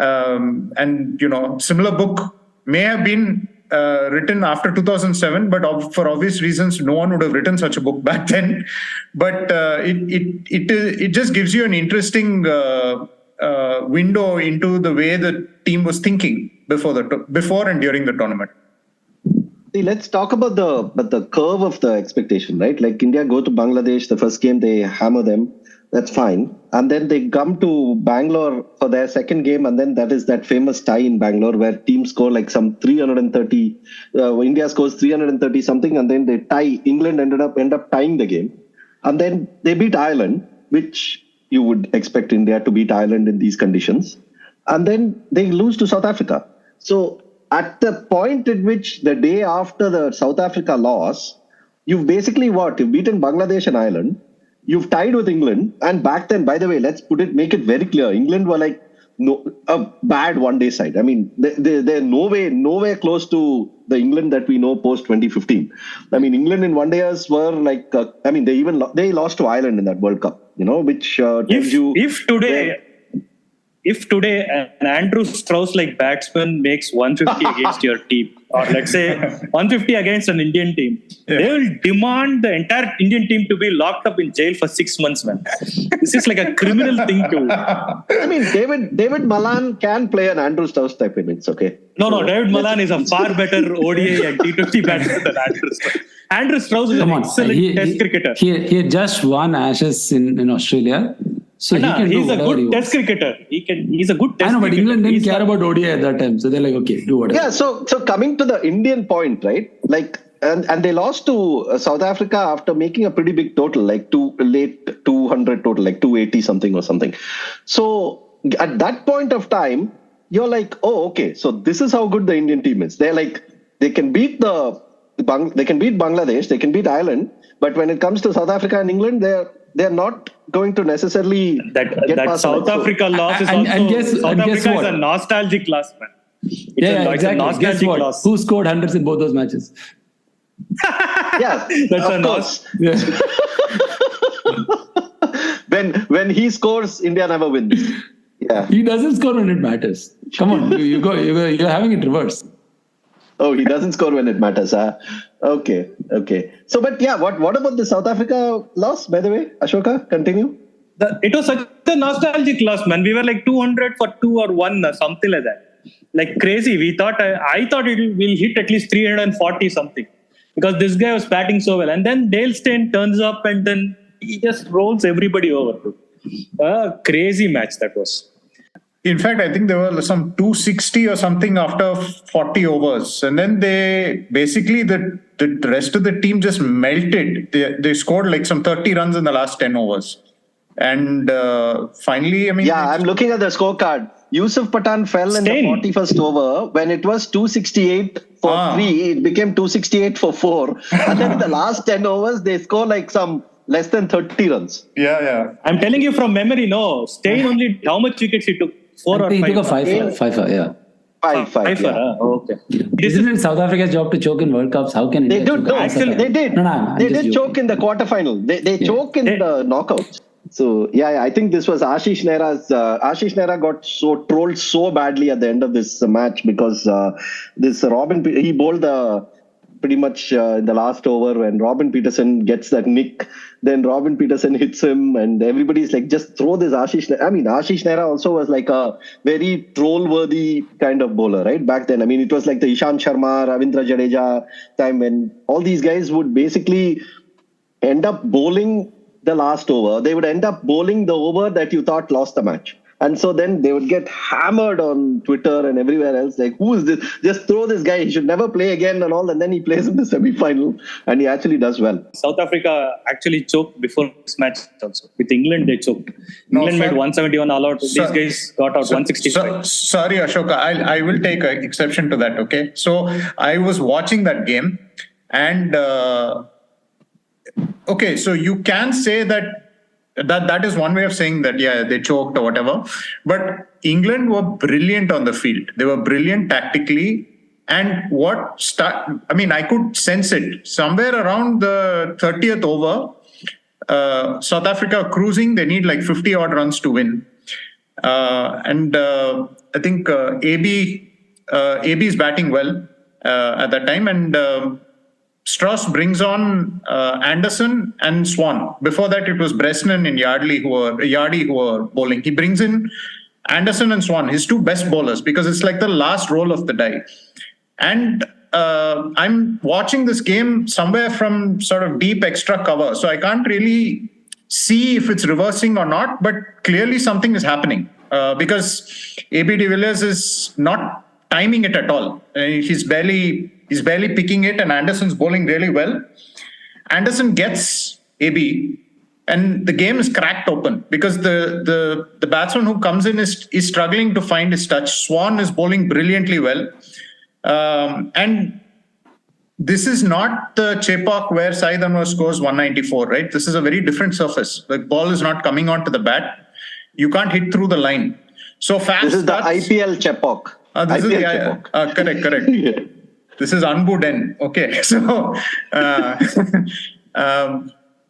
S4: And, similar book may have been written after 2007, but for obvious reasons, no one would have written such a book back then. But it just gives you an interesting window into the way the team was thinking before and during the tournament.
S2: See, let's talk about the curve of the expectation, right? Like India go to Bangladesh, the first game they hammer them, that's fine. And then they come to Bangalore for their second game, and then that is that famous tie in Bangalore where teams score like some 330. India scores 330 something, and then they tie. England end up tying the game, and then they beat Ireland, which you would expect India to beat Ireland in these conditions, and then they lose to South Africa. So at the point at which the day after the South Africa loss, you've basically You've beaten Bangladesh and Ireland. You've tied with England, and back then, by the way, make it very clear. England were like a bad one-day side. I mean, they're nowhere close to the England that we know post 2015. I mean, England in one-dayers were like, they lost to Ireland in that World Cup. Which tells you
S5: if today an Andrew Strauss-like batsman makes 150 against your team, or let's say 150 against an Indian team, they will demand the entire Indian team to be locked up in jail for 6 months, man. This is like a criminal thing to...
S2: I mean, David Malan can play an Andrew Strauss type innings, okay?
S5: No, David Malan is a far better ODI and T20 batsman than Andrew Strauss. Andrew Strauss is an excellent test cricketer.
S3: He had just won Ashes in Australia. So
S5: he's a good test cricketer. He's a good test cricketer.
S3: I know, but England didn't care about ODI at that time. So they're like, okay, do whatever.
S2: Yeah, so coming to the Indian point, right? Like, and they lost to South Africa after making a pretty big total, like late 200 total, like 280 something or something. So at that point of time, you're like, oh, okay, so this is how good the Indian team is. They're like, they can beat Bangladesh, they can beat Ireland, but when it comes to South Africa and England, they're not going to necessarily
S5: get past South Africa loss is South Africa is a nostalgic loss, man.
S3: Exactly. Guess what? Loss. Who scored hundreds in both those matches?
S2: Yeah,
S5: that's
S2: of course. Yeah. when he scores, India never wins. Yeah,
S3: he doesn't score when it matters. Come on, you're having it reverse.
S2: Oh, he doesn't score when it matters, huh? Okay. So, but yeah, what about the South Africa loss, by the way? Ashoka, continue.
S5: It was such a nostalgic loss, man. We were like 200 for 2 or 1 or something like that. Like crazy. We thought, I thought it will hit at least 340 something. Because this guy was batting so well. And then Dale Steyn turns up and then he just rolls everybody over. Crazy match that was.
S4: In fact, I think there were some 260 or something after 40 overs. And then they basically, the rest of the team just melted. They scored like some 30 runs in the last 10 overs. And finally, I mean...
S2: Yeah, I'm looking at the scorecard. Yusuf Pathan fell
S5: Steyn.
S2: in the 41st over. When it was 268 for 3, it became 268 for 4. And then in the last 10 overs, they score like some less than 30 runs.
S4: Yeah.
S5: I'm telling you from memory, no. Steyn only, how much wickets he took? 4 or 5?
S3: He took a 5 yeah.
S2: 5.
S5: Yeah. Okay.
S3: Isn't it South Africa's job to choke in World Cups? How can
S2: They
S3: India
S2: did.
S3: choke?
S2: No, actually, they did.
S3: I'm
S2: They
S3: just
S2: did
S3: joking.
S2: choke in the quarterfinal. They choke in the knockouts. So yeah, I think this was Ashish Nehra's. Ashish Nehra got so trolled so badly at the end of this match because this he bowled pretty much in the last over when Robin Peterson gets that nick. Then Robin Peterson hits him, and everybody's like, just throw this Ashish. I mean, Ashish Nehra also was like a very troll-worthy kind of bowler, right? Back then, I mean, it was like the Ishant Sharma, Ravindra Jadeja time when all these guys would basically end up bowling the last over. They would end up bowling the over that you thought lost the match. And so then they would get hammered on Twitter and everywhere else. Like, who is this? Just throw this guy. He should never play again and all. And then he plays in the semi-final and he actually does well.
S5: South Africa actually choked before this match also. With England, they choked. England made 171 all out. These guys got out 165.
S4: Sorry, Ashoka. I will take an exception to that, okay? So I was watching that game and... okay, so you can say that is one way of saying that, yeah, they choked or whatever. But England were brilliant on the field. They were brilliant tactically. And I could sense it. Somewhere around the 30th over, South Africa cruising, they need like 50 odd runs to win. I think AB is batting well at that time. And Strauss brings on Anderson and Swan. Before that, it was Bresnan and Yardley who were bowling. He brings in Anderson and Swan, his two best bowlers, because it's like the last roll of the die. And I'm watching this game somewhere from sort of deep extra cover, so I can't really see if it's reversing or not, but clearly something is happening because AB de Villiers is not timing it at all. He's barely picking it, and Anderson's bowling really well. Anderson gets AB, and the game is cracked open because the batsman who comes in is struggling to find his touch. Swan is bowling brilliantly well. And this is not the Chepauk where Saeed Anwar scores 194, right? This is a very different surface. The ball is not coming onto the bat. You can't hit through the line. So fast.
S2: This is the IPL Chepauk.
S4: This is the correct.
S2: Yeah.
S4: This is Anbu Den. Okay. So,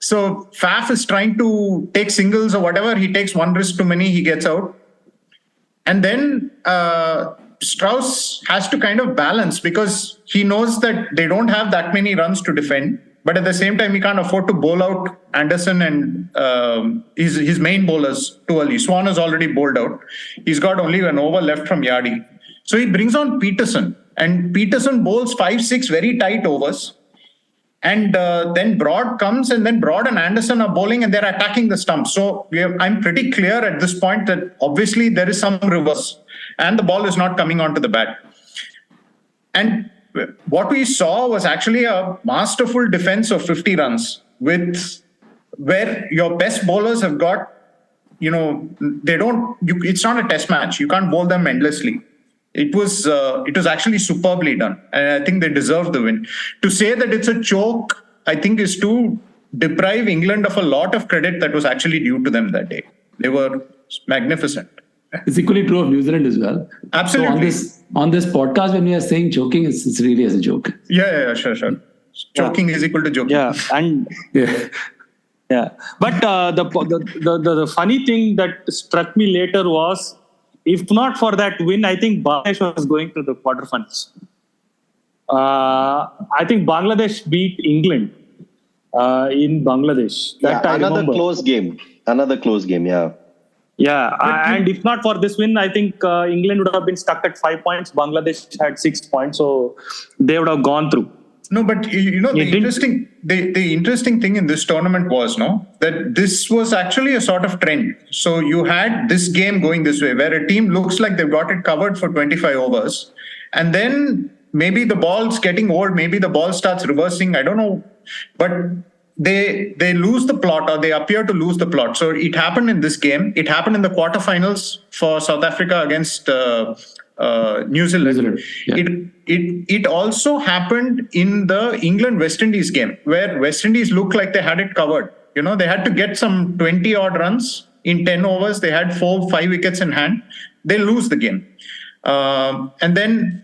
S4: so Faf is trying to take singles or whatever. He takes one risk too many. He gets out. And then Strauss has to kind of balance because he knows that they don't have that many runs to defend. But at the same time, he can't afford to bowl out Anderson and his main bowlers too early. Swan is already bowled out. He's got only an over left from Yardy. So he brings on Peterson. And Peterson bowls 5-6 very tight overs. And then Broad comes, and then Broad and Anderson are bowling and they're attacking the stumps. So I'm pretty clear at this point that obviously there is some reverse and the ball is not coming onto the bat. And what we saw was actually a masterful defense of 50 runs where your best bowlers have got, it's not a test match. You can't bowl them endlessly. It was actually superbly done. And I think they deserve the win. To say that it's a choke, I think is to deprive England of a lot of credit that was actually due to them that day. They were magnificent.
S3: It's equally true of New Zealand as well.
S4: Absolutely.
S3: So on this podcast, when we are saying choking, it's really as a joke.
S4: Yeah, sure. Choking is equal to joking.
S5: Yeah, and yeah. But the funny thing that struck me later was, if not for that win, I think Bangladesh was going to the quarterfinals. I think Bangladesh beat England in Bangladesh.
S2: Another close game. Yeah.
S5: Yeah, and if not for this win, I think England would have been stuck at 5 points. Bangladesh had 6 points, so they would have gone through.
S4: No, but the interesting thing in this tournament was that this was actually a sort of trend. So you had this game going this way, where a team looks like they've got it covered for 25 overs, and then maybe the ball's getting old, maybe the ball starts reversing. I don't know, but they lose the plot, or they appear to lose the plot. So it happened in this game. It happened in the quarterfinals for South Africa against New Zealand.
S3: Yeah.
S4: It also happened in the England-West Indies game, where West Indies looked like they had it covered. They had to get some 20-odd runs in 10 overs. They had 4-5 wickets in hand. They lose the game. And then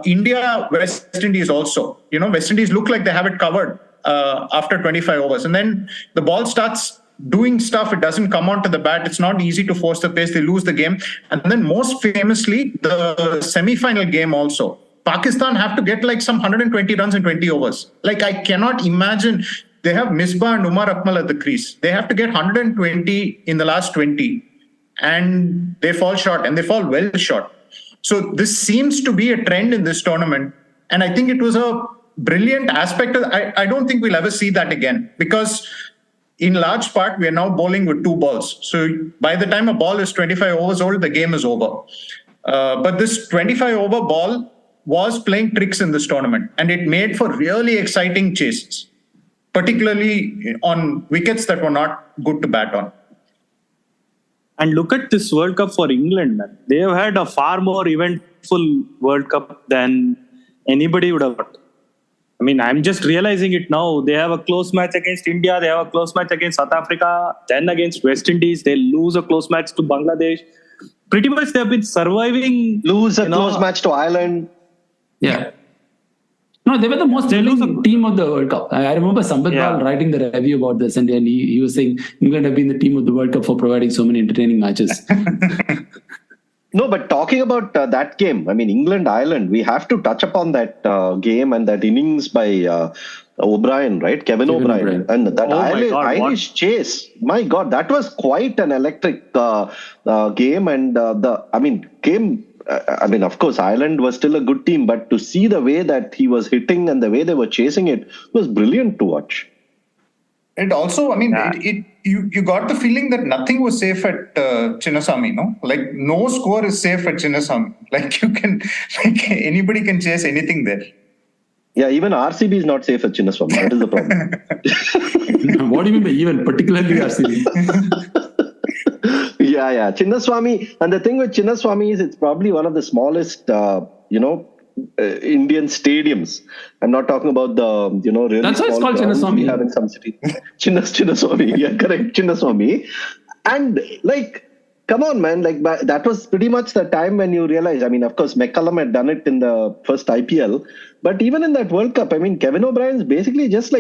S4: India, West Indies also. West Indies look like they have it covered after 25 overs. And then the ball starts doing stuff. It doesn't come onto the bat. It's not easy to force the pace. They lose the game. And then most famously, the semi-final game also. Pakistan have to get like some 120 runs in 20 overs. Like, I cannot imagine. They have Misbah and Umar Akmal at the crease. They have to get 120 in the last 20. And they fall short, and they fall well short. So this seems to be a trend in this tournament. And I think it was a brilliant aspect. I don't think we'll ever see that again, because in large part, we are now bowling with 2 balls. So by the time a ball is 25 overs old, the game is over. But this 25 over ball was playing tricks in this tournament, and it made for really exciting chases, particularly on wickets that were not good to bat on.
S5: And look at this World Cup for England, man. They have had a far more eventful World Cup than anybody would have got. I mean, I'm just realizing it now. They have a close match against India. They have a close match against South Africa. Then against West Indies. They lose a close match to Bangladesh. Pretty much they have been surviving.
S2: Lose a close match to Ireland.
S3: Yeah. No, they were the most thrilling team of the World Cup. I remember Sambit Bal writing the review about this, and he was saying England have been the team of the World Cup for providing so many entertaining matches.
S2: No, but talking about that game, I mean, England-Ireland, we have to touch upon that game and that innings by O'Brien, right? Kevin O'Brien. And that Irish chase. My God, that was quite an electric game. And of course, Ireland was still a good team, but to see the way that he was hitting and the way they were chasing it was brilliant to watch.
S4: And also, you got the feeling that nothing was safe at Chinnaswamy, no? Like, no score is safe at Chinnaswamy. Anybody can chase anything there.
S2: Yeah, even RCB is not safe at Chinnaswamy. That is the problem.
S3: What do you mean by even, particularly RCB?
S2: Yeah. Chinnaswamy. And the thing with Chinnaswamy is it's probably one of the smallest, Indian stadiums. I'm not talking about the, really
S3: that's why it's called Chinnaswamy.
S2: We have in some cities. Chinnaswamy. Yeah, correct. Chinnaswamy. And come on, man. That was pretty much the time when you realize, of course, McCullum had done it in the first IPL. But even in that World Cup, Kevin O'Brien's basically just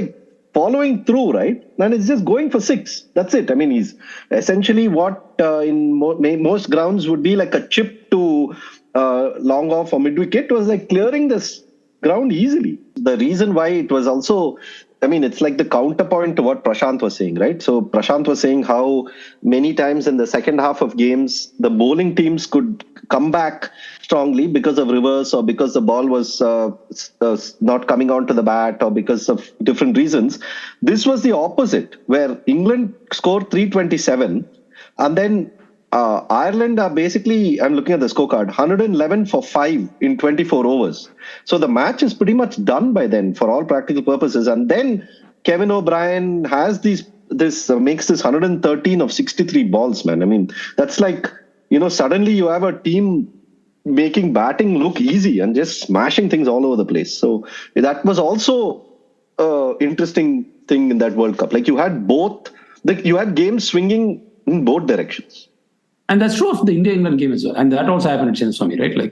S2: following through, right? And it's just going for 6. That's it. He's essentially what in most grounds would be like a chip to long off or mid wicket, was clearing this ground easily. The reason why it was also, it's like the counterpoint to what Prashant was saying, right? So Prashant was saying how many times in the second half of games, the bowling teams could come back strongly because of reverse, or because the ball was not coming onto the bat, or because of different reasons. This was the opposite, where England scored 327, and then Ireland are basically, I'm looking at the scorecard, 111 for 5 in 24 overs. So the match is pretty much done by then for all practical purposes. And then Kevin O'Brien has makes this 113 of 63 balls, man. That's suddenly you have a team making batting look easy and just smashing things all over the place. So that was also an interesting thing in that World Cup. You had you had games swinging in both directions.
S3: And that's true of the India-England game as well. And that also happened at Chinnaswamy, right?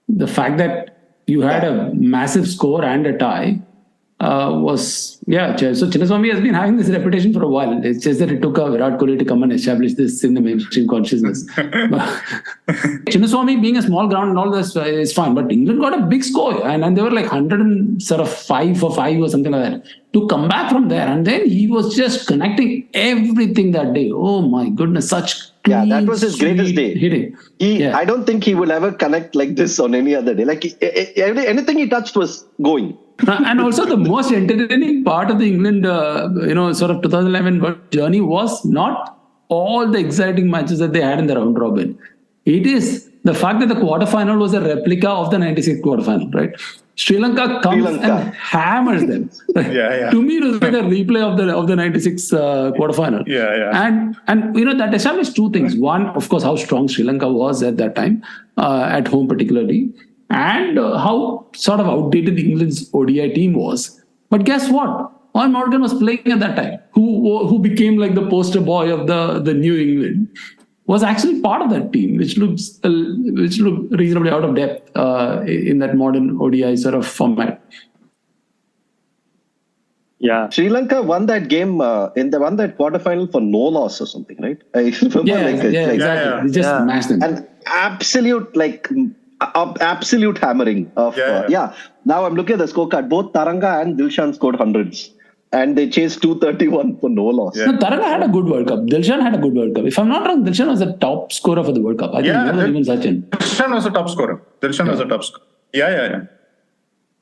S3: The fact that you had a massive score and a tie was. So Chinnaswamy has been having this reputation for a while. It's just that it took Virat Kohli to come and establish this in the mainstream consciousness. Chinnaswamy being a small ground and all this is fine, but England got a big score, and they were 105 for 5 or something like that. To come back from there, and then he was just connecting everything that day. Oh my goodness, such
S2: Yeah, that was his greatest day.
S3: Hitting.
S2: I don't think he will ever connect like this on any other day. Like anything he touched was going.
S3: And also the most entertaining part of the England, sort of 2011 World journey was not all the exciting matches that they had in the round robin. It is the fact that the quarterfinal was a replica of the 96 quarterfinal, right? Sri Lanka comes and hammers them. To me, it was like a replay of the 96 quarterfinal. And that established two things. One, of course, how strong Sri Lanka was at that time, at home particularly, and how sort of outdated England's ODI team was. But guess what? Owen Morgan was playing at that time, who became like the poster boy of the New England, was actually part of that team, which looked reasonably out of depth in that modern ODI sort of format.
S2: Yeah, Sri Lanka won that game won that quarterfinal for no loss or something, right? I remember
S3: exactly. They just smashed them.
S2: And absolute hammering of Now I'm looking at the scorecard. Both Taranga and Dilshan scored hundreds. And they chased 231 for no loss.
S3: No, Taranga had a good World Cup. Dilshan had a good World Cup. If I'm not wrong, Dilshan was the top scorer for the World Cup. I think more than even Sachin.
S4: Dilshan was a top scorer.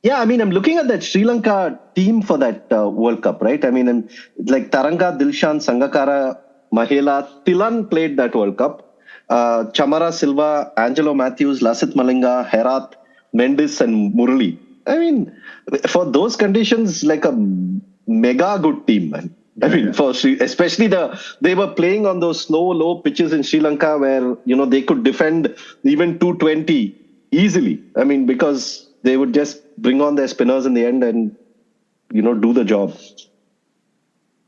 S2: Yeah, I mean, I'm looking at that Sri Lanka team for that World Cup, right? I mean, like Taranga, Dilshan, Sangakkara, Mahela, Thilan played that World Cup. Chamara Silva, Angelo Matthews, Lasith Malinga, Herat, Mendes and Murali. I mean, for those conditions, like a mega good team, man. I mean, especially they were playing on those slow, low pitches in Sri Lanka where, they could defend even 220 easily. I mean, because they would just bring on their spinners in the end and, do the job.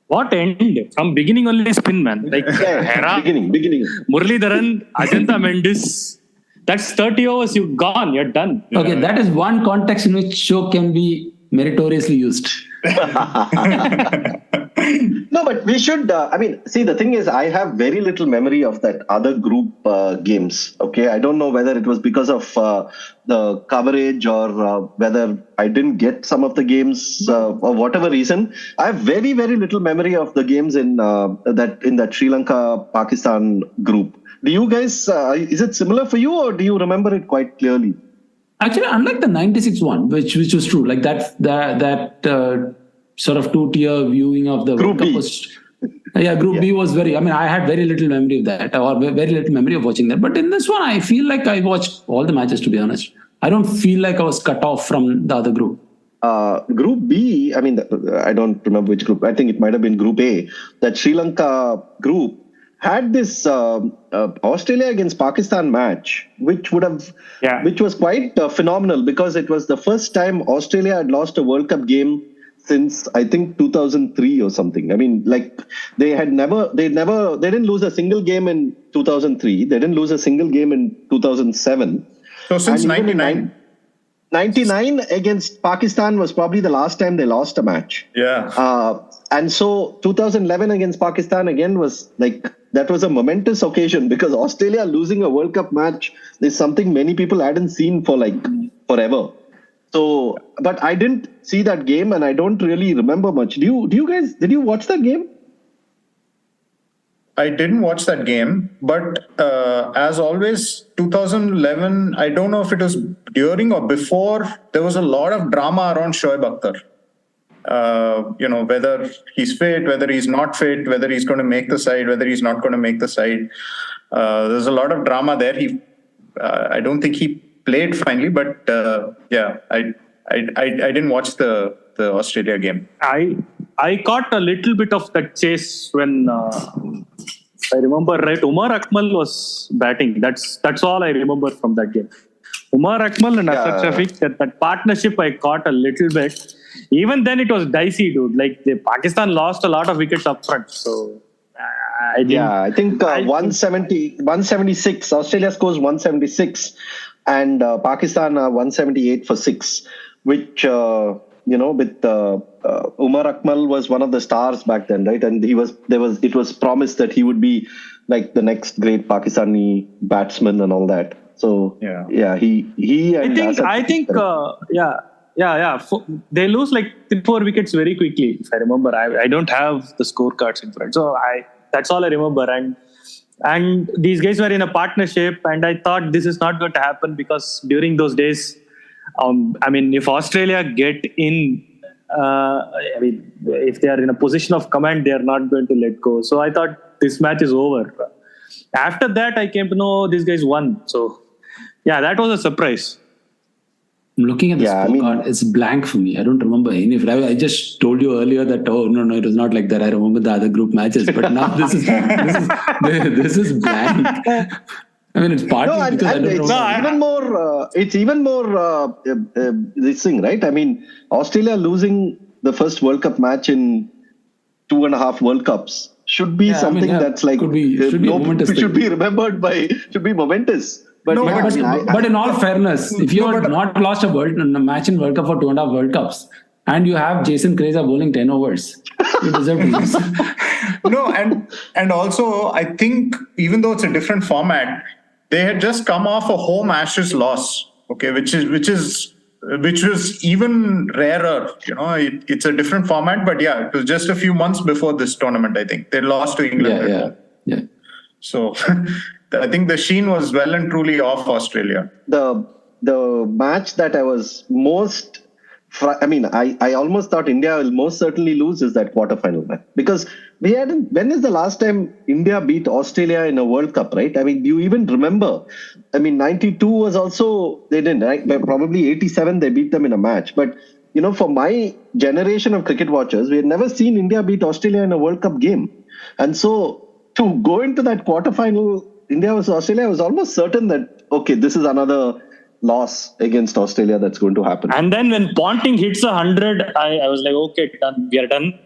S5: What end? From beginning only spin, man. Like
S2: beginning.
S5: Muralidharan, Ajanta Mendes. That's 30 overs. You're gone. You're done.
S3: Okay, that is one context in which show can be meritoriously used.
S2: No, but we should, the thing is, I have very little memory of that other group games. Okay, I don't know whether it was because of the coverage or whether I didn't get some of the games or whatever reason. I have very, very little memory of the games in that Sri Lanka-Pakistan group. Do you guys, is it similar for you or do you remember it quite clearly?
S3: Actually, unlike the 96 one, which was true, like that sort of two-tier viewing of the
S2: Group
S3: World
S2: B.
S3: Was, Group B was I had very little memory of that, or very little memory of watching that. But in this one, I feel like I watched all the matches, to be honest. I don't feel like I was cut off from the other group.
S2: Group B, I don't remember which group. I think it might have been Group A. That Sri Lanka group had this Australia against Pakistan match, which was quite phenomenal because it was the first time Australia had lost a World Cup game since I think 2003 or something. I mean, like they didn't lose a single game in 2003. They didn't lose a single game in 2007.
S4: So since 99.
S2: 99 against Pakistan was probably the last time they lost a match.
S4: Yeah.
S2: And so 2011 against Pakistan again was that was a momentous occasion because Australia losing a World Cup match is something many people hadn't seen for forever. So, but I didn't see that game and I don't really remember much. Did you watch that game?
S4: I didn't watch that game, but as always, 2011, I don't know if it was during or before, there was a lot of drama around Shoaib Akhtar. Whether he's fit, whether he's not fit, whether he's going to make the side, whether he's not going to make the side. There's a lot of drama there. I don't think he played finally, but I didn't watch the Australia game.
S5: I caught a little bit of that chase when I remember right. Umar Akmal was batting. That's all I remember from that game. Umar Akmal and Asad Shafiq, that partnership I caught a little bit. Even then it was dicey, dude. Like Pakistan lost a lot of wickets up front. So
S2: I think 176. Australia scores 176 and Pakistan 178 for 6, which with Umar Akmal was one of the stars back then, right? And it was promised that he would be like the next great Pakistani batsman and all that. So he and
S5: I think they lose like 3-4 wickets very quickly. If I remember, I don't have the scorecards in front, so that's all I remember. And And these guys were in a partnership, and I thought this is not going to happen because during those days, if Australia get in, if they are in a position of command, they are not going to let go. So I thought this match is over. After that, I came to know these guys won. So yeah, that was a surprise.
S3: I'm looking at the scorecard. It's blank for me. I don't remember any of it. I just told you earlier that no, it was not like that. I remember the other group matches, but now this is blank. I mean, it's partly because I don't remember.
S2: It's even more this thing, right? I mean, Australia losing the first World Cup match in 2.5 World Cups should be something that's like should be remembered by, should be momentous.
S3: But in all fairness, if you have not lost a match in World Cup for 2.5 World Cups, and you have Jason Krejza bowling 10 overs, you deserve to lose.
S4: No, and also I think even though it's a different format, they had just come off a home Ashes loss, okay, which was even rarer. It's a different format, but yeah, it was just a few months before this tournament. I think they lost to England.
S2: Yeah.
S4: So I think the sheen was well and truly off Australia.
S2: The match that I was most, I almost thought India will most certainly lose is that quarterfinal match, because when is the last time India beat Australia in a World Cup, right? I mean, do you even remember? I mean, 92 was also, they didn't, right? Probably 87 they beat them in a match. But, for my generation of cricket watchers, we had never seen India beat Australia in a World Cup game. And so to go into that quarterfinal, India versus Australia, I was almost certain that, okay, this is another loss against Australia that's going to happen.
S5: And then when Ponting hits 100, I was like, okay, done. We are done.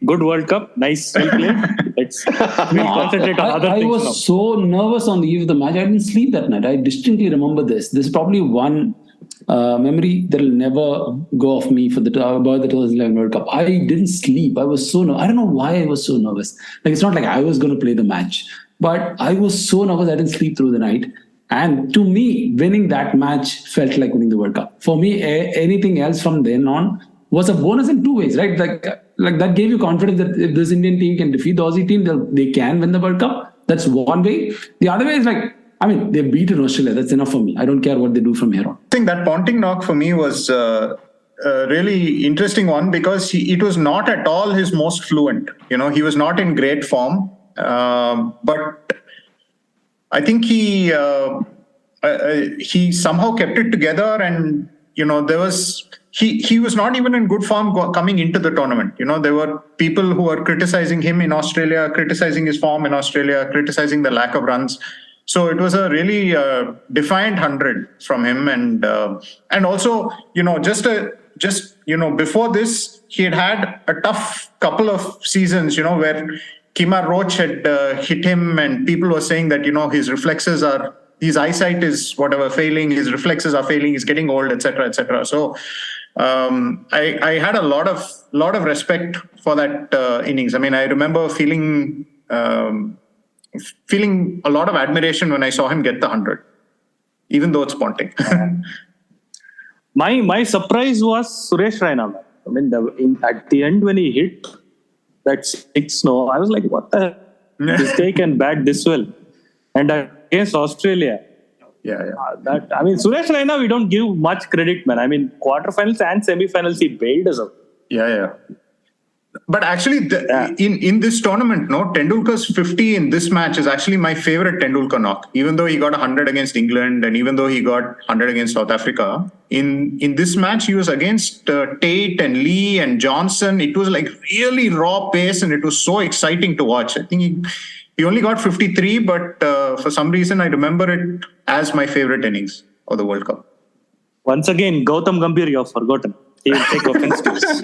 S5: Good World Cup. Nice. Well played. Let's concentrate on other things.
S3: I was so nervous on the eve of the match. I didn't sleep that night. I distinctly remember this. This is probably one memory that will never go off me about the 2011 World Cup. I didn't sleep. I was so nervous. I don't know why I was so nervous. Like, it's not like I was going to play the match, but I was so nervous I didn't sleep through the night. And to me, winning that match felt like winning the World Cup. For me, anything else from then on was a bonus in two ways, right? Like that gave you confidence that if this Indian team can defeat the Aussie team, they can win the World Cup. That's one way. The other way is they beat in Australia. That's enough for me. I don't care what they do from here on.
S4: I think that Ponting knock for me was a really interesting one, because it was not at all his most fluent. He was not in great form, but I think he somehow kept it together, and there was he was not even in good form coming into the tournament. There were people who were criticizing him in Australia, criticizing his form in Australia, criticizing the lack of runs. So it was a really defiant 100 from him, and also before this he had a tough couple of seasons, where Kemar Roach had hit him, and people were saying that his eyesight is failing, his reflexes are failing, he's getting old, etc., etc. So I had a lot of respect for that innings. I mean, I remember feeling a lot of admiration when I saw him get the 100, even though it's Ponting.
S5: My surprise was Suresh Raina. I mean, at the end when he hit that 6, I was like, what the hell? This guy can bat this well. And against Australia.
S4: Yeah.
S5: Suresh Raina, we don't give much credit, man. I mean, quarterfinals and semi-finals, he bailed us out.
S4: Yeah. But actually, in this tournament, Tendulkar's 50 in this match is actually my favorite Tendulkar knock. Even though he got 100 against England, and even though he got 100 against South Africa, in this match he was against Tate and Lee and Johnson. It was like really raw pace, and it was so exciting to watch. I think he only got 53, but for some reason I remember it as my favorite innings of the World Cup.
S5: Once again, Gautam Gambhir, you have forgotten. He will take offense to this.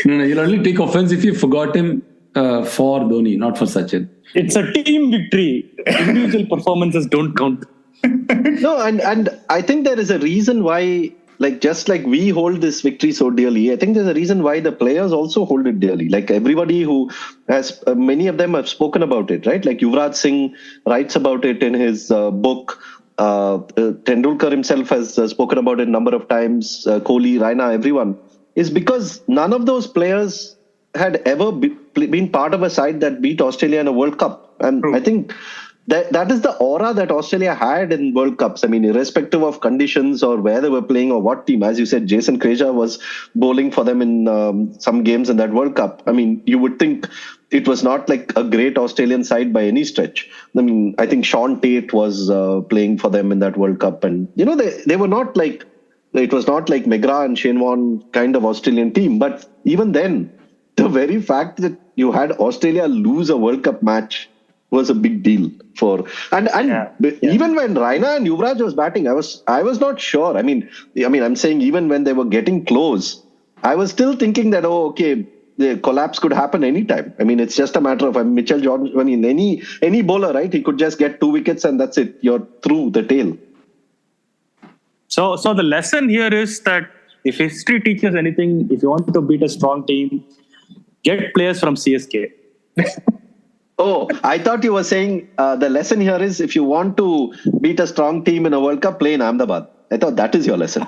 S3: No, you'll only take offense if you forgot him for Dhoni, not for Sachin.
S5: It's a team victory. Individual performances don't count.
S2: No, and I think there is a reason why, just like we hold this victory so dearly, I think there's a reason why the players also hold it dearly. Like everybody who has, many of them have spoken about it, right? Like Yuvraj Singh writes about it in his book. Tendulkar himself has spoken about it a number of times. Kohli, Raina, everyone. Is because none of those players had ever been part of a side that beat Australia in a World Cup. And I think that is the aura that Australia had in World Cups. I mean, irrespective of conditions or where they were playing or what team. As you said, Jason Krejza was bowling for them in some games in that World Cup. I mean, you would think it was not like a great Australian side by any stretch. I mean, I think Sean Tate was playing for them in that World Cup. And, they were not like, it was not like McGrath and Shane Warne kind of Australian team. But even then, the very fact that you had Australia lose a World Cup match was a big deal for, and even when Raina and Yuvraj was batting, I was not sure. I mean, I'm saying even when they were getting close, I was still thinking that, the collapse could happen anytime. I mean, it's just a matter of Mitchell Johnson. I mean, any bowler, right? He could just get 2 wickets and that's it. You're through the tail.
S5: So the lesson here is that if history teaches anything, if you want to beat a strong team, get players from CSK.
S2: Oh, I thought you were saying the lesson here is if you want to beat a strong team in a World Cup, play in Ahmedabad. I thought that is your lesson.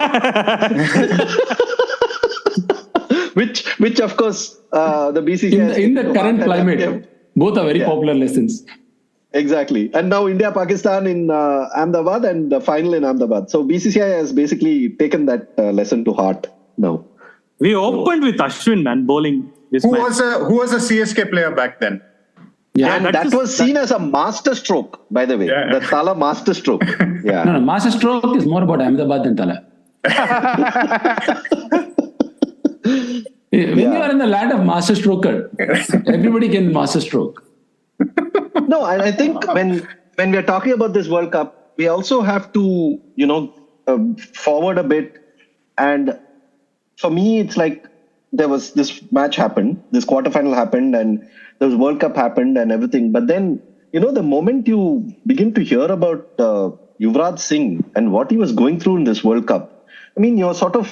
S2: which of course, the BCCI...
S3: In the current climate, both are very popular lessons.
S2: Exactly. And now India-Pakistan in Ahmedabad and the final in Ahmedabad. So BCCI has basically taken that lesson to heart now.
S5: We opened with Ashwin, man, bowling.
S4: Who was a CSK player back then?
S2: Yeah, and that was seen as a master stroke, by the way.
S4: Yeah.
S2: The Tala master stroke. Yeah.
S3: No, master stroke is more about Ahmedabad than Tala. When you are in the land of master stroker, everybody can master stroke.
S2: No, and I think when we are talking about this World Cup, we also have to, forward a bit. And for me, it's like there was this match happened, this quarterfinal happened, and this World Cup happened and everything. But then, the moment you begin to hear about Yuvraj Singh and what he was going through in this World Cup, I mean, you're sort of...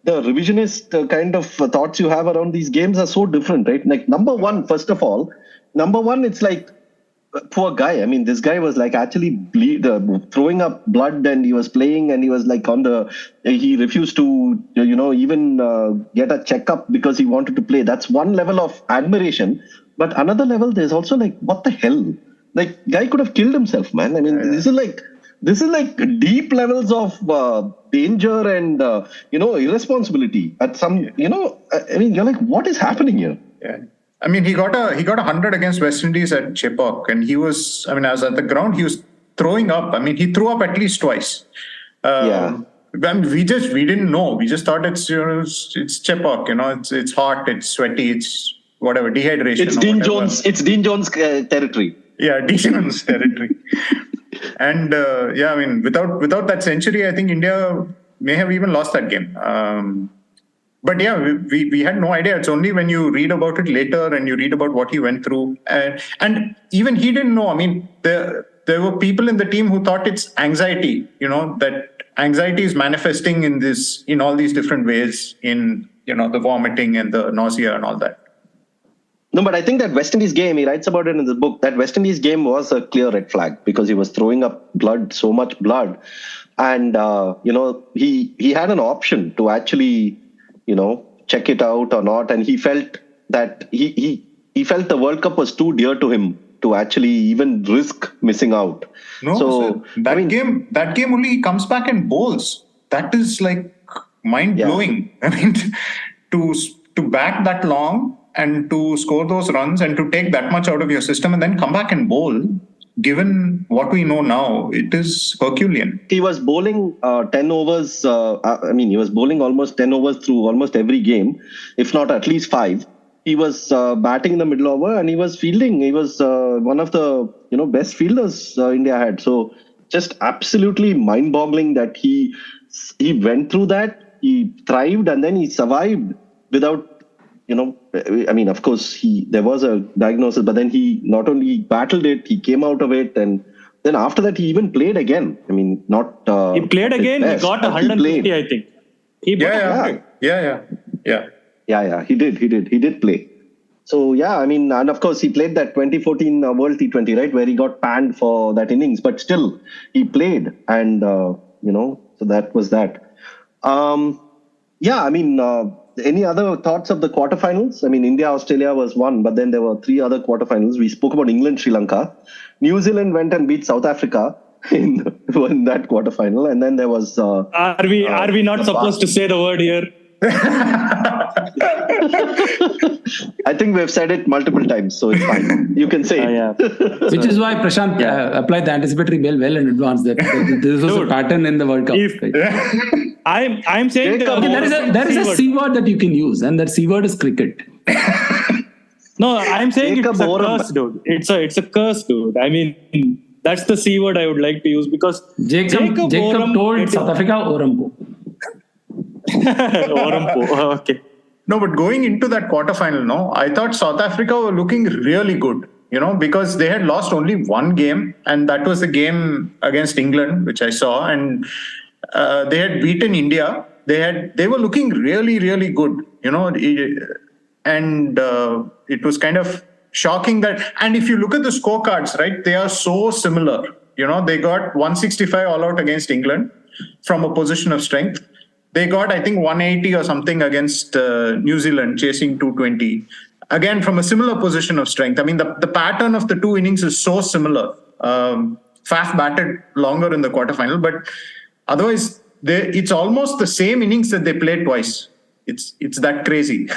S2: the revisionist kind of thoughts you have around these games are so different, right? Like, first of all, it's like, poor guy. I mean, this guy was like actually throwing up blood, and he was playing, and he was like he refused to, even get a checkup because he wanted to play. That's one level of admiration. But another level, there's also like, what the hell? Like, guy could have killed himself, man. I mean, this is like deep levels of danger and, irresponsibility at some, I mean, you're like, what is happening here?
S4: Yeah. I mean, he got 100 against West Indies at Chepauk, and he was, I was at the ground, he was throwing up. I mean, he threw up at least twice. I mean, we didn't know. We just thought it's Chepauk, it's hot, it's sweaty, it's whatever, dehydration.
S2: It's Dean Jones territory.
S4: Yeah, Dean Jones territory. And I mean, without that century, I think India may have even lost that game. But yeah, we had no idea. It's only when you read about it later and you read about what he went through. And even he didn't know. I mean, there were people in the team who thought it's anxiety, that anxiety is manifesting in all these different ways, in, the vomiting and the nausea and all that.
S2: No, but I think that West Indies game, he writes about it in the book, that West Indies game was a clear red flag because he was throwing up blood, so much blood. And, he had an option to actually, check it out or not. And he felt that he felt the World Cup was too dear to him to actually even risk missing out.
S4: No, so that game only comes back and bowls. That is like mind blowing. Yeah. I mean, to bat that long and to score those runs and to take that much out of your system and then come back and bowl, given what we know now, it is Herculean.
S2: He was bowling 10 overs. He was bowling almost 10 overs through almost every game, if not at least 5. He was batting in the middle over and he was fielding. He was one of the best fielders India had. So just absolutely mind-boggling that he went through that. He thrived and then he survived without. Of course, there was a diagnosis, but then he not only battled it, he came out of it, and then after that, he even played again. I mean, not
S5: he played again. He got 150, I think.
S2: He did play. So and of course, he played that 2014 World T20, right, where he got panned for that innings, but still he played, and so that was that. any other thoughts of the quarterfinals? I mean, India, Australia was one, but then there were 3 other quarterfinals. We spoke about England, Sri Lanka. New Zealand went and beat South Africa in that quarterfinal, and then there was.
S5: Are we not supposed to say the word here?
S2: I think we've said it multiple times, so it's fine. You can say it.
S5: Yeah.
S3: Which is why Prashant applied the anticipatory bail well in advance. That this was a pattern in the World Cup.
S5: I'm saying
S3: there is a C word that you can use, and that C word is cricket.
S5: No, I'm saying it's a curse, dude. It's a curse, dude. I mean, that's the C word I would like to use because
S3: Jacob told South Africa Orampo.
S5: Orampo. Okay.
S4: No, but going into that quarterfinal, I thought South Africa were looking really good, because they had lost only one game, and that was the game against England, which I saw, and they had beaten India. They were looking really, really good, and it was kind of shocking that. And if you look at the scorecards, right, they are so similar. They got 165 all out against England from a position of strength. They got, I think, 180 or something against New Zealand, chasing 220. Again, from a similar position of strength. I mean, the pattern of the 2 innings is so similar. Faf batted longer in the quarterfinal, but otherwise, it's almost the same innings that they played twice. It's that crazy.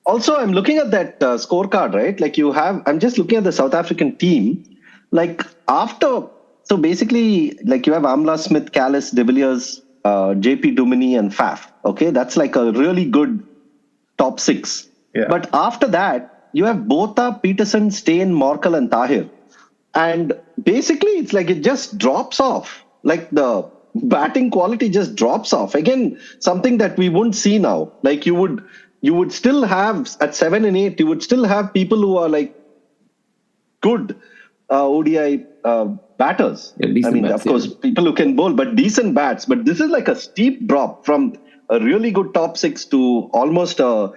S2: Also, I'm looking at that scorecard, right? Like I'm just looking at the South African team. Like so basically, like you have Amla, Smith, Callis, De Villiers, JP Duminy and Faf. Okay, that's like a really good top 6.
S4: Yeah.
S2: But after that, you have Botha, Peterson, Steyn, Morkel and Tahir. And basically, it's like it just drops off. Like the batting quality just drops off. Again, something that we wouldn't see now. Like you would still have, at 7 and 8, you would still have people who are like good ODI batters.
S3: Yeah,
S2: I mean, of course, people who can bowl, but decent bats. But this is like a steep drop from a really good top 6 to almost Botha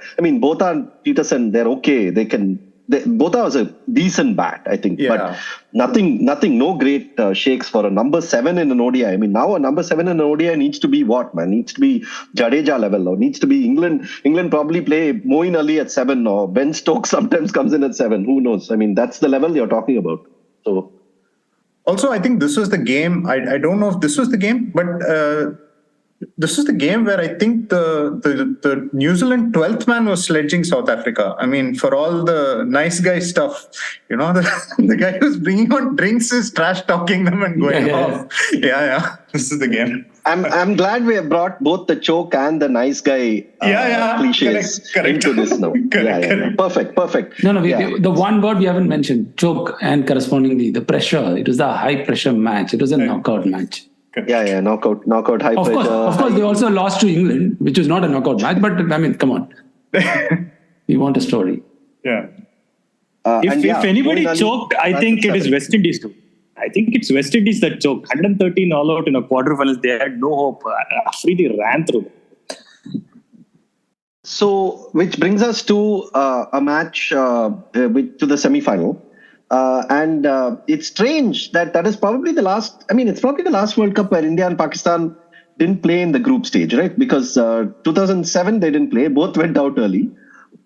S2: and Peterson, they're okay. Botha was a decent bat, I think.
S4: Yeah.
S2: But nothing, no great shakes for a number 7 in an ODI. I mean, now a number 7 in an ODI needs to be what, man? Needs to be Jadeja level, or needs to be England. England probably play Moeen Ali at 7, or Ben Stokes sometimes comes in at 7. Who knows? I mean, that's the level you're talking about. So.
S4: Also, I think this was the game. I don't know if this was the game, but this is the game where I think the New Zealand 12th man was sledging South Africa. I mean, for all the nice guy stuff, the guy who's bringing on drinks is trash talking them and going off. Yeah. This is the game.
S2: I'm glad we have brought both the choke and the nice guy cliches
S4: correct.
S2: into this now.
S4: Correct.
S2: Perfect.
S3: No, the one word we haven't mentioned, choke, and correspondingly the pressure. It was a high pressure match. It was a knockout match.
S2: Yeah, knockout, high pressure.
S3: Of course, they also lost to England, which was not a knockout match. But I mean, come on, we want a story.
S4: Yeah.
S5: If anybody choked, I think it is West Indies too. I think it's West Indies that choked. 113 all out in a quarterfinals. They had no hope. Afridi ran through.
S2: So, which brings us to a match to the semi-final. And it's strange that is probably the last. I mean, it's probably the last World Cup where India and Pakistan didn't play in the group stage, right? Because 2007 they didn't play. Both went out early.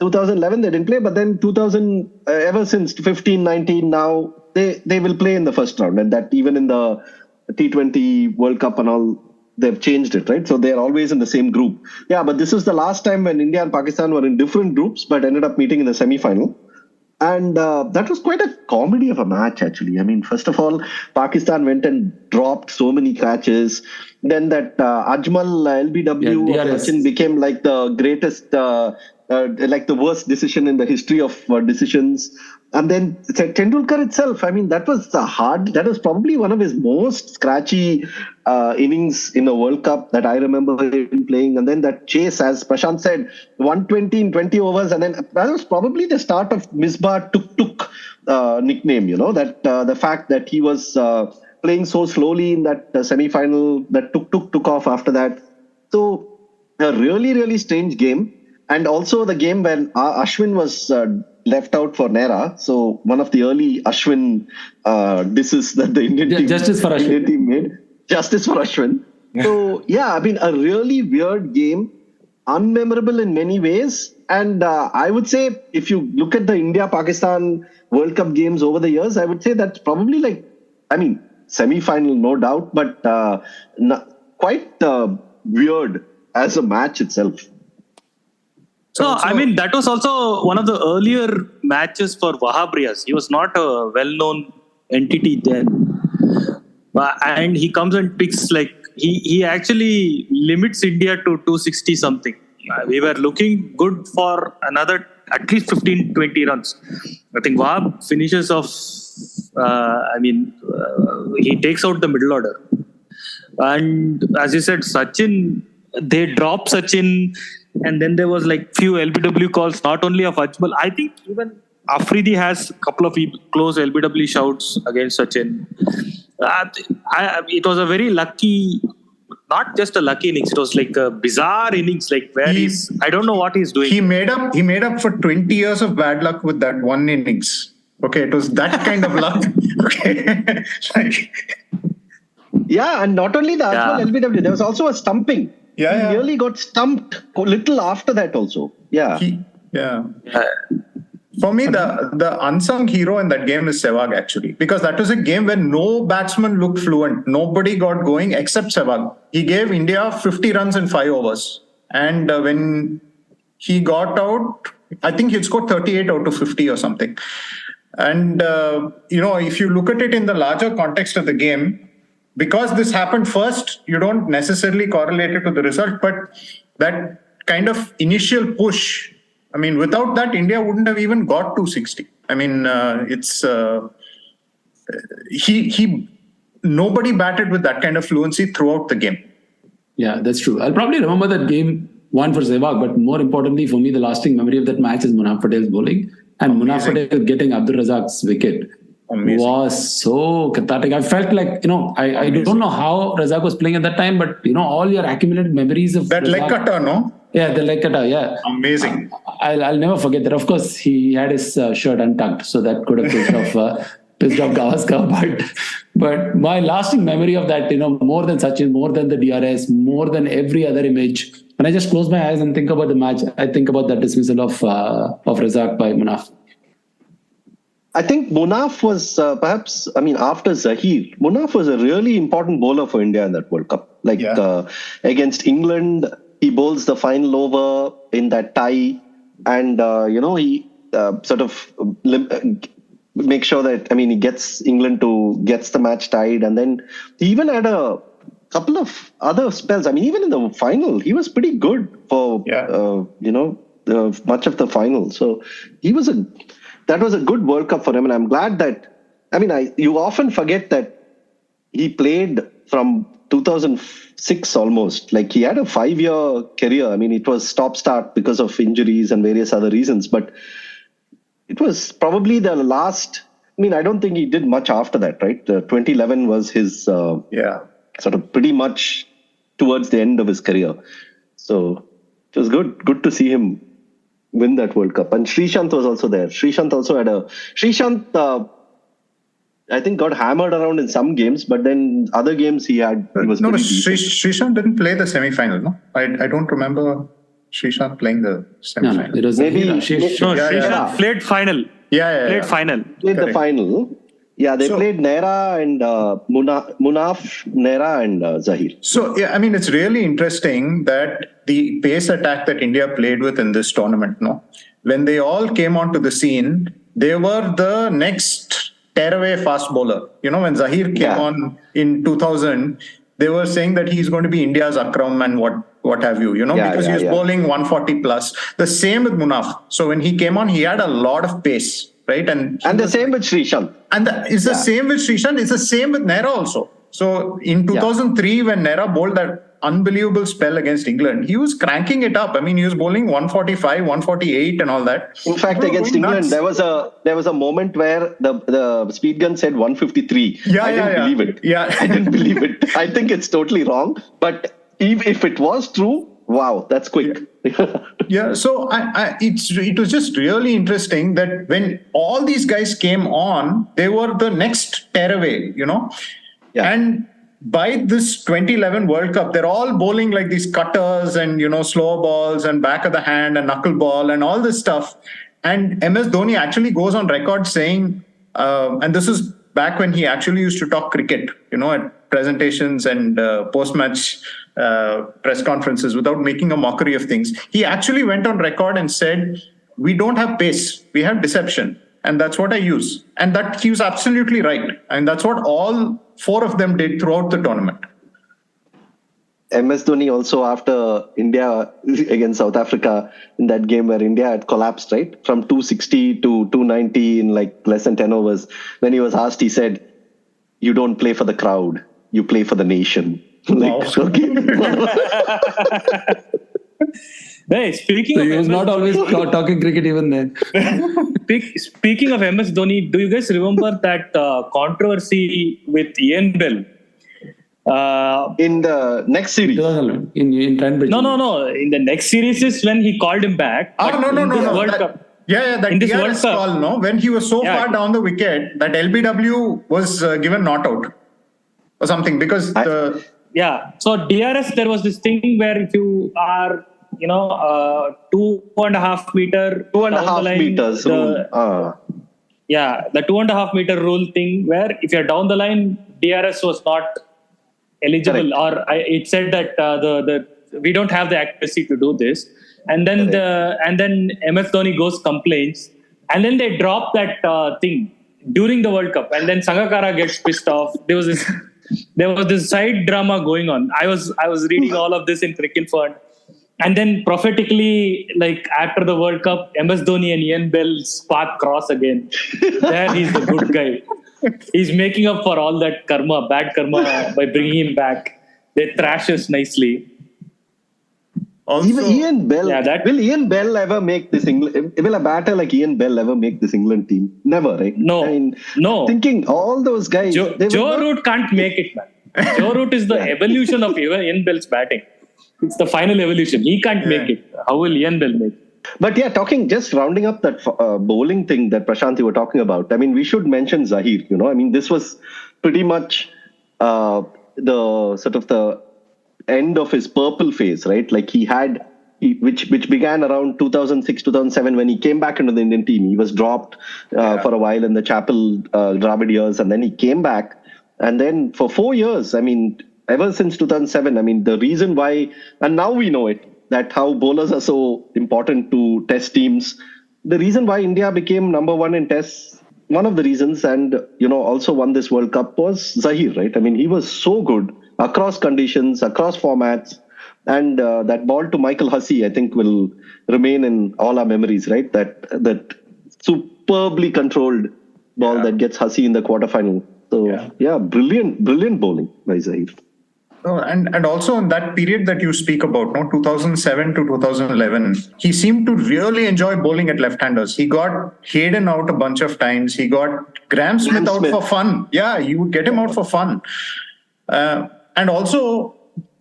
S2: 2011 they didn't play, but then ever since 15, 19 now they will play in the first round, and that even in the T20 World Cup and all, they've changed it, right? So they're always in the same group. Yeah, but this is the last time when India and Pakistan were in different groups, but ended up meeting in the semi-final. And that was quite a comedy of a match, actually. I mean, first of all, Pakistan went and dropped so many catches. Then that Ajmal LBW of Sachin became like the greatest, like the worst decision in the history of decisions. And then Tendulkar itself, I mean, that was probably one of his most scratchy innings in a World Cup that I remember him playing. And then that chase, as Prashant said, 120 in 20 overs. And then that was probably the start of Misbah Tuk nickname, that the fact that he was playing so slowly in that semi-final, that took off after that. So a really, really strange game. And also the game when Ashwin was left out for Nehra. So one of the early Ashwin disses that the Indian team made. Justice for Ashwin. So yeah, I mean, a really weird game. unmemorable in many ways. And I would say, if you look at the India-Pakistan World Cup games over the years, I would say that's probably semi-final, no doubt, but quite weird as a match itself.
S5: So, that was also one of the earlier matches for Wahab Riaz. He was not a well-known entity then. And he comes and picks, he actually limits India to 260 something. We were looking good for another at least 15-20 runs. I think Wahab finishes off, he takes out the middle order. And as you said, Sachin, they dropped Sachin, and then there was few LBW calls, not only of Ajmal. I think even Afridi has a couple of close LBW shouts against Sachin. It was a very lucky, not just a lucky innings, it was a bizarre innings, I don't know what he's doing.
S4: He made up for 20 years of bad luck with that one innings. Okay, it was that kind of luck. Okay.
S2: Yeah, and not only the Ajmal LBW, there was also a stumping. He really got stumped a little after that also. Yeah.
S4: For me, the unsung hero in that game is Sehwag, actually, because that was a game where no batsman looked fluent. Nobody got going except Sehwag. He gave India 50 runs in 5 overs. And when he got out, I think he'd scored 38 out of 50 or something. And, if you look at it in the larger context of the game, because this happened first, you don't necessarily correlate it to the result, but that kind of initial push, without that, India wouldn't have even got 260. Nobody batted with that kind of fluency throughout the game.
S3: Yeah, that's true. I'll probably remember that game one for Sehwag, but more importantly for me, the lasting memory of that match is Munaf Patel's bowling, and Munaf Patel getting Abdul Razak's wicket. Amazing. Was so cathartic. I felt I don't know how Razak was playing at that time, but all your accumulated memories of
S4: that leg cutter, no?
S3: Yeah, the leg cutter, yeah.
S4: Amazing.
S3: I'll never forget that. Of course, he had his shirt untucked, so that could have pissed off Gavaskar. But my lasting memory of that, more than Sachin, more than the DRS, more than every other image. When I just close my eyes and think about the match, I think about that dismissal of Razak by Munaf.
S2: I think Munaf was perhaps, after Zahir, Munaf was a really important bowler for India in that World Cup. Against England, he bowls the final over in that tie, and, he sort of make sure that, he gets England gets the match tied. And then he even had a couple of other spells. Even in the final, he was pretty good for, much of the final. So that was a good World Cup for him. And I'm glad that, you often forget that he played from 2006 almost. He had a 5-year career. It was stop-start because of injuries and various other reasons. But it was probably the last, I don't think he did much after that, right? 2011 was his sort of pretty much towards the end of his career. So it was good to see him win that World Cup. And Sreesanth was also there. Sreesanth also had Sreesanth, I think, got hammered around in some games, but then other games he was pretty decent.
S4: Sreesanth didn't play the semi-final, no? I don't remember Sreesanth playing the semi-final.
S3: No, it was
S5: Sreesanth played final. Played final.
S2: Played the final. Yeah, they played Nehra and Munaf, Nehra and Zahir.
S4: So, it's really interesting that the pace attack that India played with in this tournament, when they all came onto the scene, they were the next tearaway fast bowler. When Zahir came on in 2000, they were saying that he's going to be India's Akram and what have you, because he was bowling 140 plus. The same with Munaf. So when he came on, he had a lot of pace. Right, and
S2: the same with Sreesanth.
S4: And it's the same with Sreesanth. It's the same with Nehra also. So in 2003, when Nehra bowled that unbelievable spell against England, he was cranking it up. He was bowling 145, 148 and all that.
S2: In fact, against England, there was a moment where the speed gun said 153. I didn't believe it.
S4: Yeah.
S2: I didn't believe it. I think it's totally wrong. But if it was true, wow, that's quick.
S4: So it was just really interesting that when all these guys came on, they were the next tearaway, And by this 2011 World Cup, they're all bowling like these cutters and, slow balls and back of the hand and knuckleball and all this stuff. And MS Dhoni actually goes on record saying, and this is back when he actually used to talk cricket, at presentations and post-match press conferences without making a mockery of things. He actually went on record and said, we don't have pace, we have deception. And that's what I use. And that he was absolutely right. And that's what all 4 of them did throughout the tournament.
S2: MS Dhoni also, after India against South Africa, in that game where India had collapsed, right? From 260 to 290 in like less than 10 overs. When he was asked, he said, you don't play for the crowd, you play for the nation. Like, okay.
S5: Hey, speaking
S3: So
S5: of
S3: he was
S5: MS
S3: not always talking cricket even then.
S5: Speaking of MS Dhoni, do you guys remember that controversy with Ian Bell?
S2: In the next series.
S3: In Trent Bridge.
S5: No. In the next series is when he called him back.
S4: No.
S5: World Cup.
S4: That
S5: In this
S4: DRS
S5: World Cup.
S4: call, no? When he was so far down the wicket that LBW was given not out or something because
S5: So DRS, there was this thing where if you are, 2.5 meter,
S2: 2.5 meters rule.
S5: the 2.5 meter rule thing where if you're down the line, DRS was not eligible.
S2: Correct.
S5: It said that we don't have the accuracy to do this. And then MS Dhoni goes complaints, and then they drop that thing during the World Cup, and then Sangakkara gets pissed off. There was this side drama going on. I was reading all of this in Cricket Fund, and then prophetically, like after the World Cup, MS Dhoni and Ian Bell's path cross again. There he's the good guy. He's making up for all that bad karma, by bringing him back. They thrash us nicely.
S2: Also, even Ian Bell. Will Ian Bell ever make this England? Will a batter like Ian Bell ever make this England team? Never, right?
S5: No. No.
S2: Thinking all those guys.
S5: Joe Root can't make it, man. Joe Root is the evolution of Ian Bell's batting. It's the final evolution. He can't make it. How will Ian Bell make it?
S2: But just rounding up that bowling thing that Prashant you were talking about. I mean, we should mention Zahir. This was pretty much the sort of the end of his purple phase, right? Like which began around 2006, 2007 when he came back into the Indian team. He was dropped for a while in the Chapel Dravid years, and then he came back. And then for 4 years, I mean, ever since 2007, I mean, the reason why, and now we know it, that how bowlers are so important to test teams. The reason why India became number 1 in tests, one of the reasons, and, also won this World Cup was Zahir, right? I mean, he was so good across conditions, across formats. And that ball to Michael Hussey, I think, will remain in all our memories, right? That superbly controlled ball that gets Hussey in the quarterfinal. So, brilliant bowling by Zahir.
S4: Oh, and also in that period that you speak about, 2007 to 2011, he seemed to really enjoy bowling at left-handers. He got Hayden out a bunch of times. He got Graham Smith out for fun. Yeah, you would get him out for fun. And also,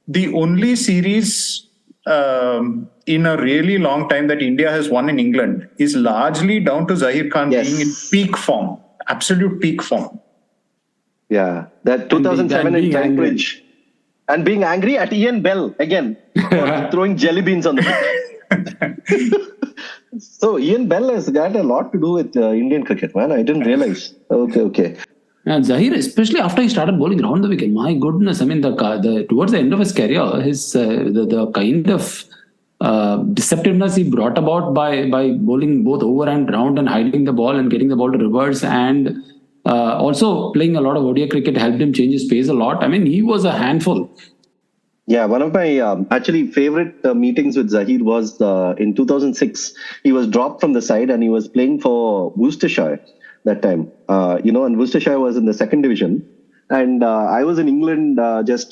S4: the only series in a really long time that India has won in England is largely down to Zahir Khan being in peak form, absolute peak form.
S2: Yeah, that 2007 in Cambridge. And being angry at Ian Bell again, throwing jelly beans on the pitch. So Ian Bell has got a lot to do with Indian cricket, man. I didn't realize. Okay.
S3: And Zahir, especially after he started bowling round the wicket, my goodness! I mean, the towards the end of his career, his the kind of deceptiveness he brought about by bowling both over and round and hiding the ball and getting the ball to reverse, and also playing a lot of ODI cricket helped him change his pace a lot. I mean, he was a handful.
S2: Yeah, one of my actually favorite meetings with Zahir was in 2006. He was dropped from the side and he was playing for Worcestershire that time. And Worcestershire was in the second division. And I was in England just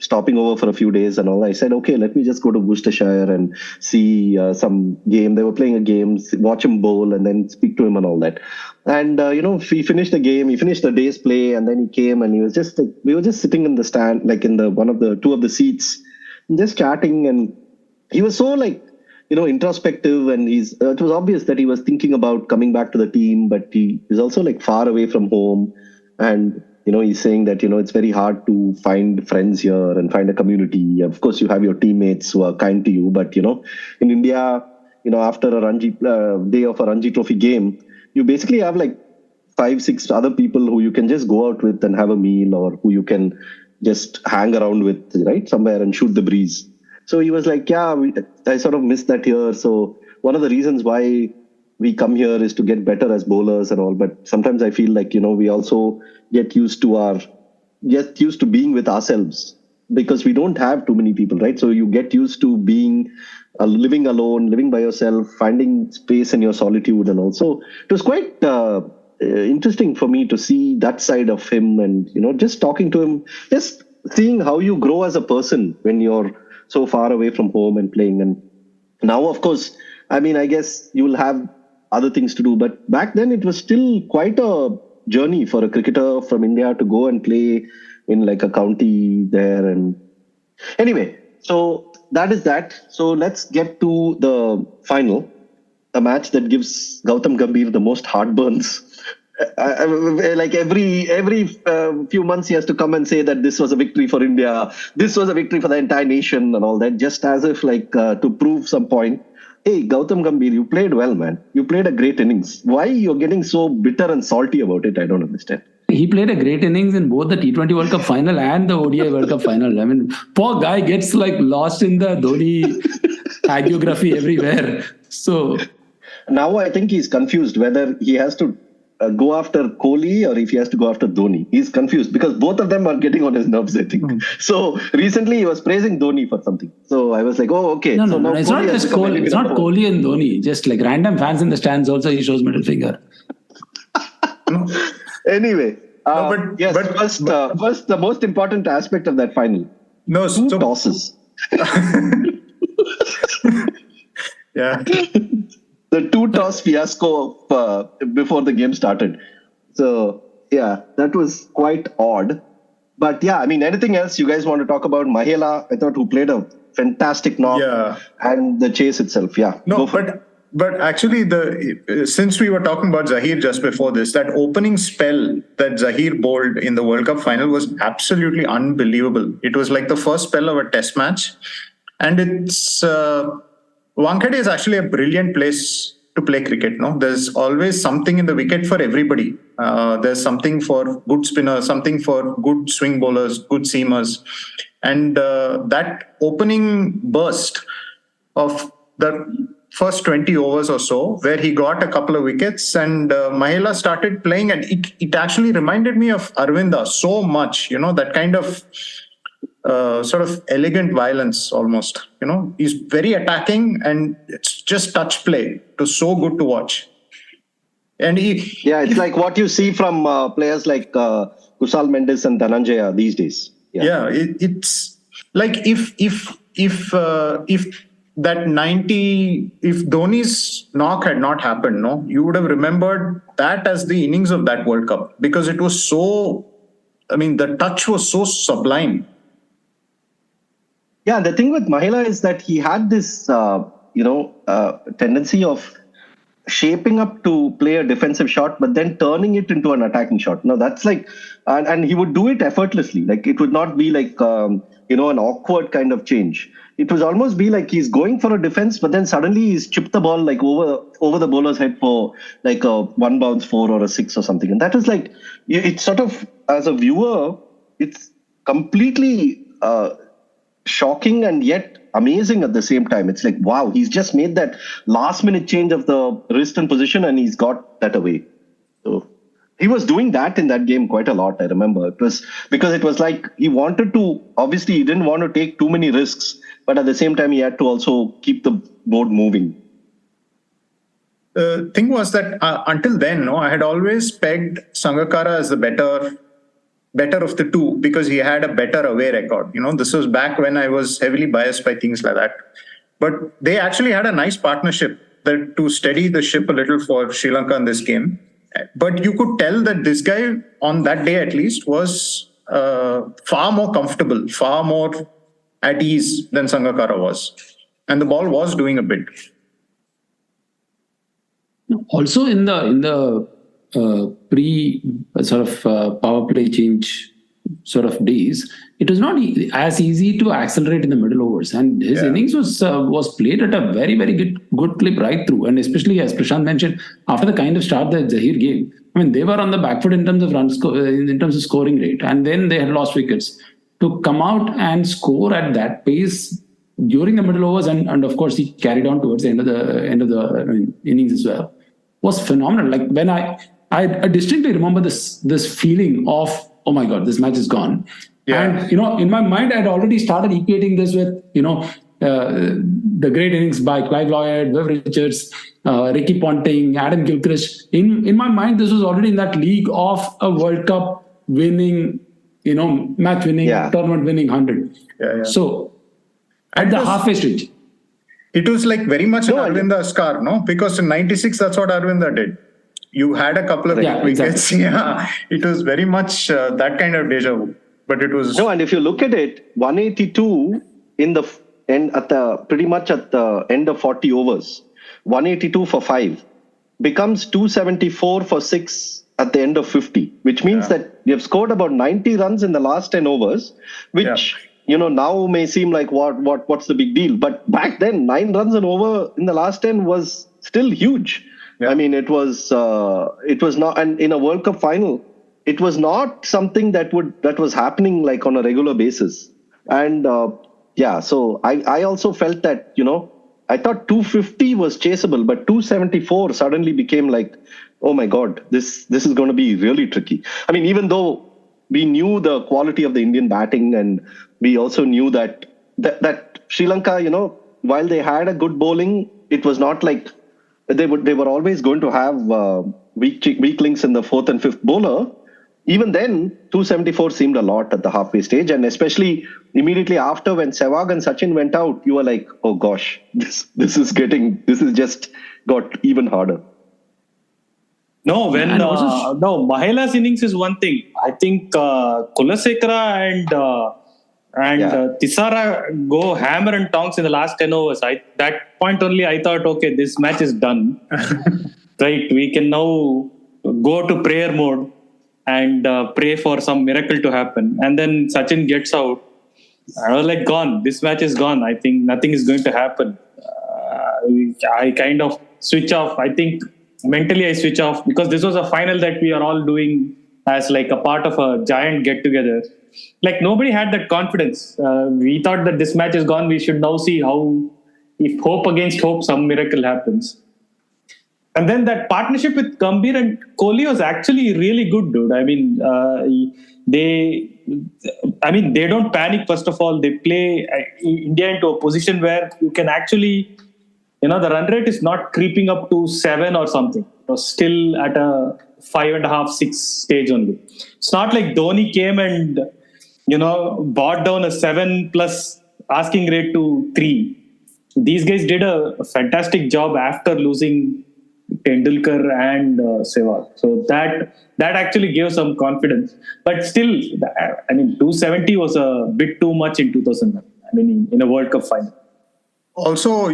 S2: stopping over for a few days and all. I said, okay, let me just go to Worcestershire and see some game. They were playing a game, watch him bowl and then speak to him and all that. And, he finished the game, he finished the day's play, and then he came and he was just we were just sitting in the stand, like in two of the seats, just chatting. And he was so introspective, and it was obvious that he was thinking about coming back to the team, but he is also far away from home. And he's saying that, it's very hard to find friends here and find a community. Of course, you have your teammates who are kind to you, but, in India, after a Ranji day of a Ranji Trophy game, you basically have like 5-6 other people who you can just go out with and have a meal, or who you can just hang around with, right, somewhere and shoot the breeze. So he was like, I sort of miss that here. So one of the reasons why we come here is to get better as bowlers and all. But sometimes I feel like, we also get used to being with ourselves, because we don't have too many people, right? So you get used to being living alone, living by yourself, finding space in your solitude. And also it was quite interesting for me to see that side of him, and, just talking to him, just seeing how you grow as a person when you're so far away from home and playing. And now, of course, I guess you'll have other things to do, but back then it was still quite a journey for a cricketer from India to go and play in like a county there. And anyway, so that is that. So let's get to the final, a match that gives Gautam Gambhir the most heartburns. Like every few months he has to come and say that this was a victory for India, this was a victory for the entire nation and all that, just as if like to prove some point. Hey, Gautam Gambhir, you played well, man. You played a great innings. Why you're getting so bitter and salty about it, I don't understand.
S3: He played a great innings in both the T20 World Cup final and the ODI World Cup final. I mean, poor guy gets like lost in the Dhoni hagiography everywhere. So
S2: now I think he's confused whether he has to go after Kohli or if he has to go after Dhoni. He's confused because both of them are getting on his nerves, I think. So recently he was praising Dhoni for something. So I was like, oh, okay.
S3: No,
S2: so
S3: no, it's not just Kohli. It's not Kohli and Dhoni. Just like random fans in the stands also, he shows middle finger.
S2: Anyway, first, the most important aspect of that final. Two tosses.
S4: Yeah.
S2: The 2-toss fiasco before the game started. So, yeah, that was quite odd. But yeah, anything else you guys want to talk about? Mahela, I thought, who played a fantastic knock, and the chase itself. Yeah.
S4: No, but actually, since we were talking about Zaheer just before this, that opening spell that Zaheer bowled in the World Cup final was absolutely unbelievable. It was like the first spell of a test match. And it's... Wankhede is actually a brilliant place to play cricket. No, there's always something in the wicket for everybody. There's something for good spinners, something for good swing bowlers, good seamers, and that opening burst of the first 20 overs or so, where he got a couple of wickets, and Mahela started playing, and it actually reminded me of Arvinda so much. That kind of. Sort of elegant violence almost, he's very attacking, and it's just touch play. It was so good to watch. And
S2: it's like what you see from players like Kusal Mendes and Dhananjaya these days.
S4: It's like if that 90, if Dhoni's knock had not happened, you would have remembered that as the innings of that World Cup, because it was so, the touch was so sublime.
S2: Yeah, the thing with Mahela is that he had this, tendency of shaping up to play a defensive shot, but then turning it into an attacking shot. Now that's like, and he would do it effortlessly. Like it would not be like, an awkward kind of change. It would almost be like he's going for a defense, but then suddenly he's chipped the ball like over the bowler's head for like a 1 bounce 4 or a 6 or something. And that was like, it's sort of, as a viewer, it's completely, shocking and yet amazing at the same time. It's like, wow, he's just made that last minute change of the wrist and position, and he's got that away. So he was doing that in that game quite a lot, I remember. It was because it was like he wanted to, obviously he didn't want to take too many risks, but at the same time he had to also keep the board moving.
S4: The thing was that until then, I had always pegged Sangakkara as the better of the two, because he had a better away record. This was back when I was heavily biased by things like that. But they actually had a nice partnership to steady the ship a little for Sri Lanka in this game. But you could tell that this guy, on that day at least, was far more comfortable, far more at ease than Sangakkara was. And the ball was doing a bit.
S3: Also in the pre sort of power play change sort of days, it was not as easy to accelerate in the middle overs, and his innings was played at a very, very good clip right through, and especially as Prashant mentioned, after the kind of start that Zaheer gave. I mean, they were on the back foot in terms of in terms of scoring rate, and then they had lost wickets. To come out and score at that pace during the middle overs, and of course he carried on towards the end of the innings as well, was phenomenal. Like when I distinctly remember this feeling of, oh my God, this match is gone. Yeah. And, in my mind, I'd already started equating this with, the great innings by Clive Lloyd, Viv Richards, Ricky Ponting, Adam Gilchrist. In my mind, this was already in that league of a World Cup winning, match winning, tournament winning 100. Yeah. So at the halfway stage.
S4: It was like very much an Arvinda scar, no? Because in 96, that's what Arvinda did. You had a couple of wickets. Exactly. Yeah, it was very much that kind of deja vu. But it was
S2: and if you look at it, 182 in the end pretty much at the end of 40 overs, 182 for 5 becomes 274 for 6 at the end of 50, which means that you have scored about 90 runs in the last 10 overs, which now may seem like what's the big deal, but back then 9 runs an over in the last 10 was still huge. I mean, it was not, and in a World Cup final, it was not something that was happening like on a regular basis. And so I also felt that, I thought 250 was chaseable, but 274 suddenly became like, oh my God, this is going to be really tricky. I mean, even though we knew the quality of the Indian batting, and we also knew that Sri Lanka, while they had a good bowling, it was not like they were always going to have weak links in the fourth and fifth bowler. Even then, 274 seemed a lot at the halfway stage, and especially immediately after when Sehwag and Sachin went out, you were like, oh gosh, this is just got even harder.
S5: No, Mahela's innings is one thing. I think Kulasekara and Thisara go hammer and tongs in the last 10 overs. That point only I thought, okay, this match is done. Right, we can now go to prayer mode and pray for some miracle to happen. And then Sachin gets out. I was like, gone. This match is gone. I think nothing is going to happen. I kind of switch off. I think mentally I switch off, because this was a final that we are all doing as like a part of a giant get-together. Like nobody had that confidence. We thought that this match is gone. We should now see how, if hope against hope, some miracle happens. And then that partnership with Gambhir and Kohli was actually really good, dude. I mean, they don't panic. First of all, they play India into a position where you can actually, the run rate is not creeping up to 7 or something. It was still at a 5.5, 6 stage only. It's not like Dhoni came and, brought down a 7+ asking rate to 3. These guys did a fantastic job after losing Tendulkar and Sehwag. So that actually gave some confidence. But still, 270 was a bit too much in 2001. In a World Cup final.
S4: Also,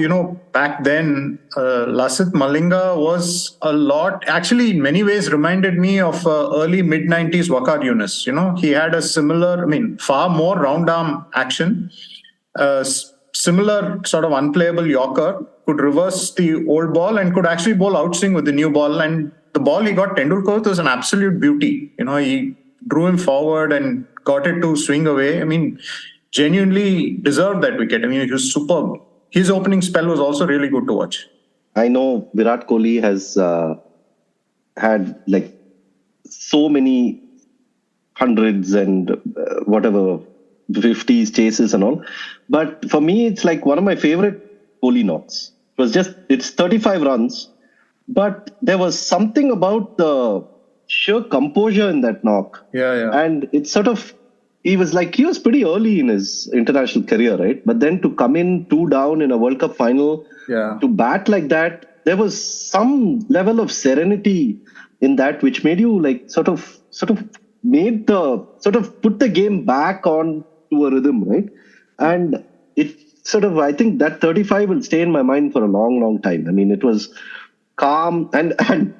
S4: back then, Lasith Malinga was a lot, actually in many ways reminded me of early mid-90s Waqar Younis. He had a similar, far more round arm action, similar sort of unplayable Yorker, could reverse the old ball and could actually bowl outswing with the new ball. And the ball he got Tendulkar with was an absolute beauty. He drew him forward and got it to swing away. Genuinely deserved that wicket. He was superb. His opening spell was also really good to watch.
S2: I know Virat Kohli has had like so many hundreds and 50s chases and all. But for me, it's like one of my favorite Kohli knocks. It's 35 runs, but there was something about the sheer composure in that knock.
S4: Yeah.
S2: And it's sort of, he was pretty early in his international career, right? But then to come in 2 down in a World Cup final, to bat like that, there was some level of serenity in that, which made you sort of put the game back on to a rhythm, right? And it I think that 35 will stay in my mind for a long, long time. It was calm and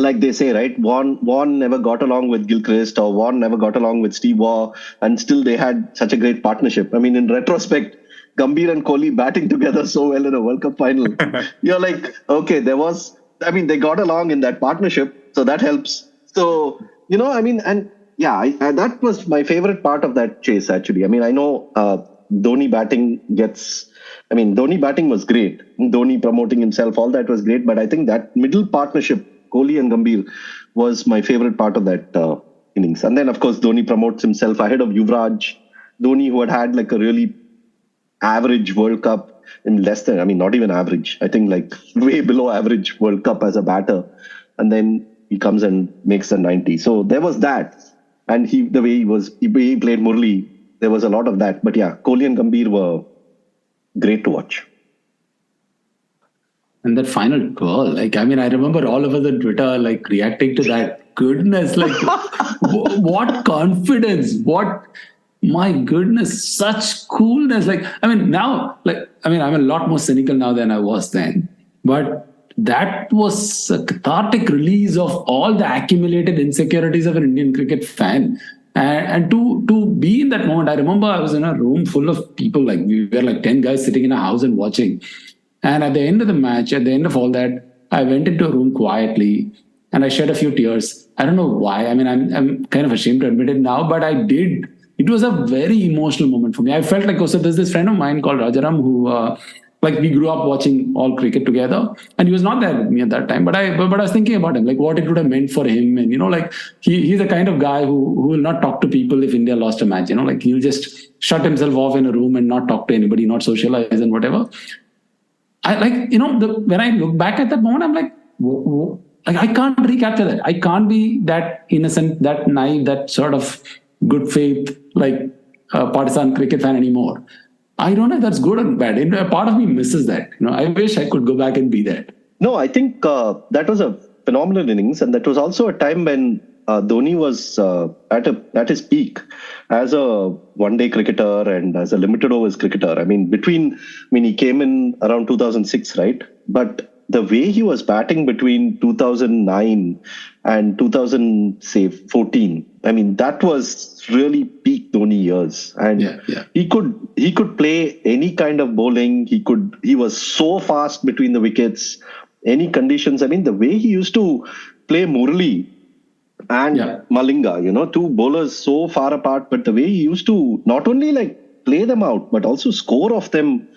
S2: like they say, right? Vaughan never got along with Gilchrist, or Vaughan never got along with Steve Waugh, and still they had such a great partnership. I mean, in retrospect, Gambhir and Kohli batting together so well in a World Cup final. You're like, okay, they got along in that partnership, so that helps. So, that was my favorite part of that chase, actually. I mean, I know Dhoni batting was great. Dhoni promoting himself, all that was great. But I think that middle partnership, Kohli and Gambhir, was my favorite part of that innings. And then, of course, Dhoni promotes himself ahead of Yuvraj. Dhoni, who had like a really average World Cup in less than, not even average. I think like way below average World Cup as a batter. And then he comes and makes the 90. So there was that. And the way he played Murli, there was a lot of that. But yeah, Kohli and Gambhir were great to watch.
S3: And that final twirl, I remember all of us on Twitter, reacting to that. Goodness, what confidence, my goodness, such coolness. Now, I'm a lot more cynical now than I was then. But that was a cathartic release of all the accumulated insecurities of an Indian cricket fan. And to be in that moment, I remember I was in a room full of people, we were 10 guys sitting in a house and watching. And at the end of the match, at the end of all that, I went into a room quietly and I shed a few tears. I don't know why. I'm kind of ashamed to admit it now, but I did. It was a very emotional moment for me. I felt so there's this friend of mine called Rajaram who, we grew up watching all cricket together, and he was not there with me at that time. But I was thinking about him, what it would have meant for him, and he's the kind of guy who will not talk to people if India lost a match. He'll just shut himself off in a room and not talk to anybody, not socialize and whatever. When I look back at that moment, I'm like, I can't recapture that. I can't be that innocent, that naive, that sort of good faith, partisan cricket fan anymore. I don't know if that's good or bad. A part of me misses that. I wish I could go back and be that.
S2: No, I think that was a phenomenal innings, and that was also a time when Dhoni was at his peak as a one-day cricketer and as a limited overs cricketer. He came in around 2006, right? But the way he was batting between 2009 and 2014, that was really peak Dhoni years. And he could play any kind of bowling. He was so fast between the wickets, any conditions. The way he used to play Murli and Malinga, two bowlers so far apart, but the way he used to not only play them out, but also score off them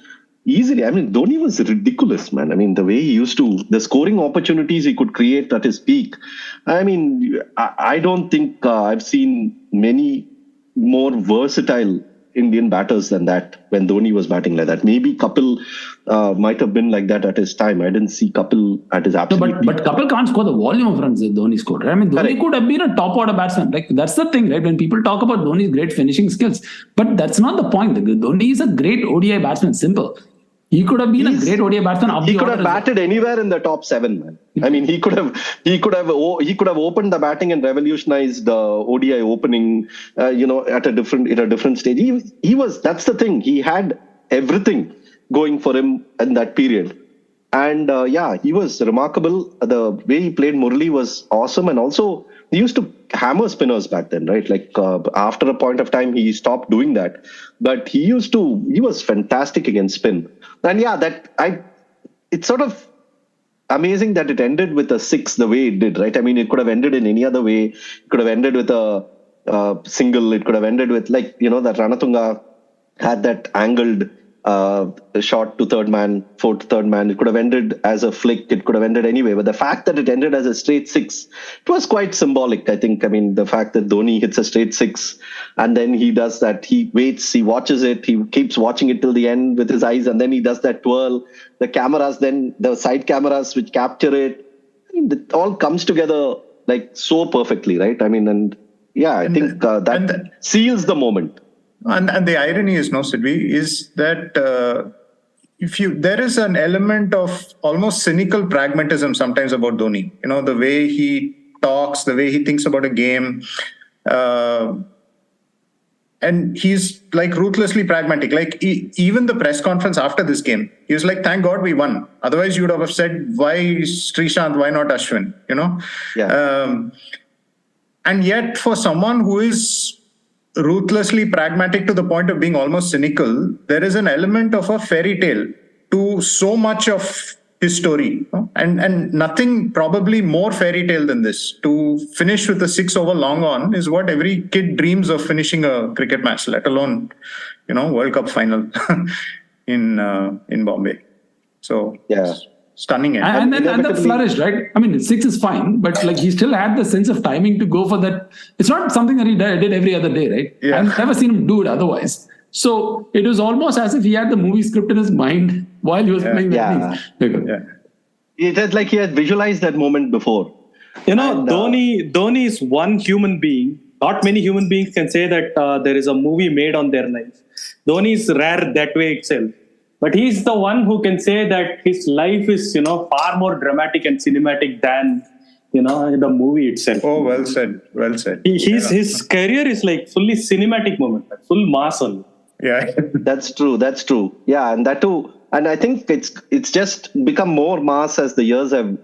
S2: easily. Dhoni was ridiculous, man. The way he used to, the scoring opportunities he could create at his peak. I don't think I've seen many more versatile Indian batters than that when Dhoni was batting like that. Maybe Kapil might have been like that at his time. I didn't see Kapil at his absolute peak.
S3: But Kapil can't score the volume of runs that Dhoni scored. Dhoni could have been a top order batsman. That's the thing, right? When people talk about Dhoni's great finishing skills, but that's not the point. Dhoni is a great ODI batsman. Simple. He could have been a great ODI batsman.
S2: He could have batted anywhere in the top 7, man. He could have opened the batting and revolutionized ODI opening, at a different stage. That's the thing. He had everything going for him in that period. And he was remarkable. The way he played Murli was awesome. And also, he used to hammer spinners back then, right? After a point of time, he stopped doing that. But he was fantastic against spin. And it's sort of amazing that it ended with a 6 the way it did, right? It could have ended in any other way. It could have ended with a single. It could have ended with that Ranatunga had that angled shot to third man, fourth to third man. It could have ended as a flick. It could have ended anyway. But the fact that it ended as a straight 6, it was quite symbolic, I think. The fact that Dhoni hits a straight 6 and then he does that. He waits, he watches it, he keeps watching it till the end with his eyes, and then he does that twirl. The cameras, then the side cameras which capture it, it all comes together so perfectly, right? I think that seals the moment.
S4: And the irony is, Sidvi, is that there is an element of almost cynical pragmatism sometimes about Dhoni. The way he talks, the way he thinks about a game. and he's like ruthlessly pragmatic. Like even the press conference after this game, he was like, "Thank God we won. Otherwise, you would have said, why Srishant? Why not Ashwin?"
S2: Yeah.
S4: And yet, for someone who is ruthlessly pragmatic to the point of being almost cynical, there is an element of a fairy tale to so much of his story, and nothing probably more fairy tale than this. To finish with a 6-over long on is what every kid dreams of finishing a cricket match, let alone World Cup final in Bombay. So
S2: yeah,
S4: stunning.
S3: And that flourished, right? I mean, 6 is fine, but like he still had the sense of timing to go for that. It's not something that he did every other day, right?
S4: Yeah.
S3: I've never seen him do it otherwise. So it was almost as if he had the movie script in his mind while he was playing that innings.
S2: Yeah. It is like he had visualized that moment before.
S5: Dhoni is one human being. Not many human beings can say that there is a movie made on their life. Dhoni is rare that way itself. But he's the one who can say that his life is, far more dramatic and cinematic than, the movie itself.
S4: Oh, well said. Well said.
S5: His career is like fully cinematic moment, full mass on.
S4: Yeah,
S2: that's true. Yeah, and that too. And I think it's just become more mass as the years have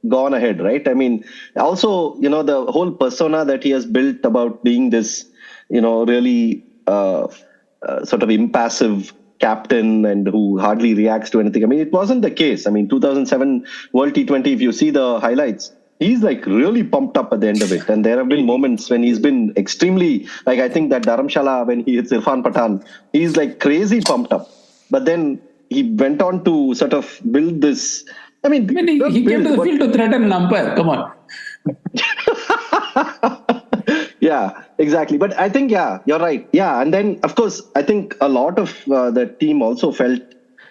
S2: gone ahead, right? I mean, also, the whole persona that he has built about being this, really sort of impassive captain and who hardly reacts to anything. I mean, it wasn't the case. I mean, 2007 World T20, if you see the highlights, he's like really pumped up at the end of it. And there have been moments when he's been extremely, like I think that Dharamshala, when he hits Irfan Pathan, he's like crazy pumped up. But then he went on to sort of build this. I mean,
S3: he came to the field to threaten an umpire. Come on.
S2: Yeah, exactly. But I think, you're right. Yeah. And then, of course, I think a lot of the team also felt,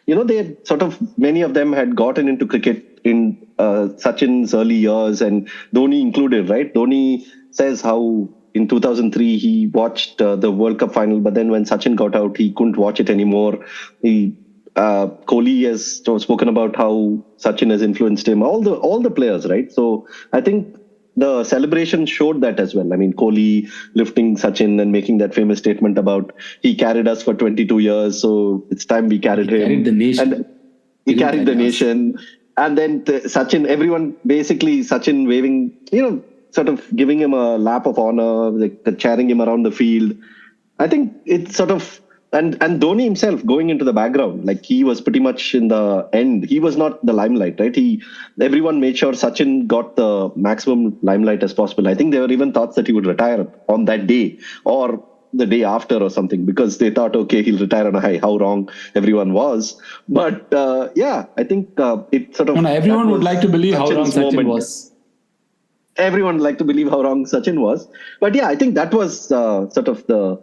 S2: they had sort of, many of them had gotten into cricket in Sachin's early years, and Dhoni included, right? Dhoni says how in 2003 he watched the World Cup final, but then when Sachin got out, he couldn't watch it anymore. Kohli has spoken about how Sachin has influenced him, all the players, right? So I think the celebration showed that as well. I mean, Kohli lifting Sachin and making that famous statement about he carried us for 22 years, so it's time we carried him.
S3: Carried the nation.
S2: And he carried the nation. And then Sachin, everyone, basically Sachin waving, sort of giving him a lap of honor, like cheering him around the field. I think it's sort of, and Dhoni himself going into the background, like he was pretty much in the end. He was not the limelight, right? Everyone made sure Sachin got the maximum limelight as possible. I think there were even thoughts that he would retire on that day or the day after or something, because they thought, okay, he'll retire on a high. How wrong everyone was. But I think it sort of...
S3: No, everyone would like to believe how wrong Sachin was.
S2: Everyone would like to believe how wrong Sachin was. But yeah, I think that was sort of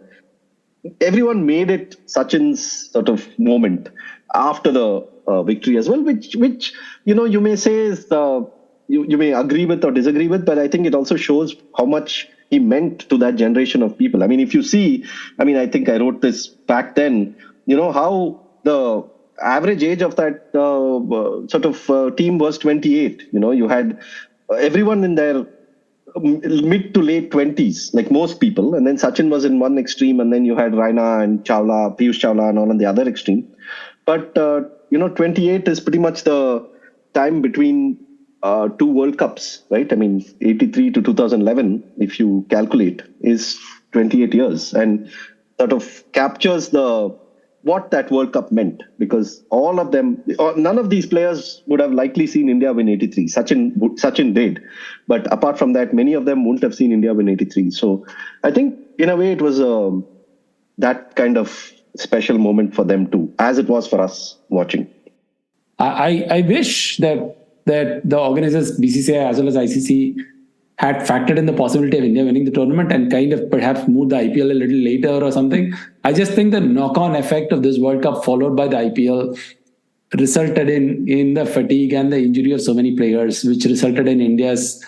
S2: everyone made it Sachin's sort of moment after the victory as well, which you may say is you may agree with or disagree with, but I think it also shows how much he meant to that generation of people. I mean, if you see, I think I wrote this back then, how the average age of that sort of team was 28. You had everyone in their mid to late 20s, like most people. And then Sachin was in one extreme, and then you had Raina and Piyush Chawla and all on the other extreme. But, 28 is pretty much the time between two World Cups, right? I mean, 83 to 2011, if you calculate, is 28 years, and sort of captures what that World Cup meant, because all of them, none of these players would have likely seen India win 83. Sachin did, but apart from that, many of them wouldn't have seen India win 83. So I think in a way it was that kind of special moment for them too, as it was for us watching.
S3: I wish that the organizers, BCCI as well as ICC, had factored in the possibility of India winning the tournament and kind of perhaps moved the IPL a little later or something. I just think the knock-on effect of this World Cup followed by the IPL resulted in the fatigue and the injury of so many players, which resulted in India's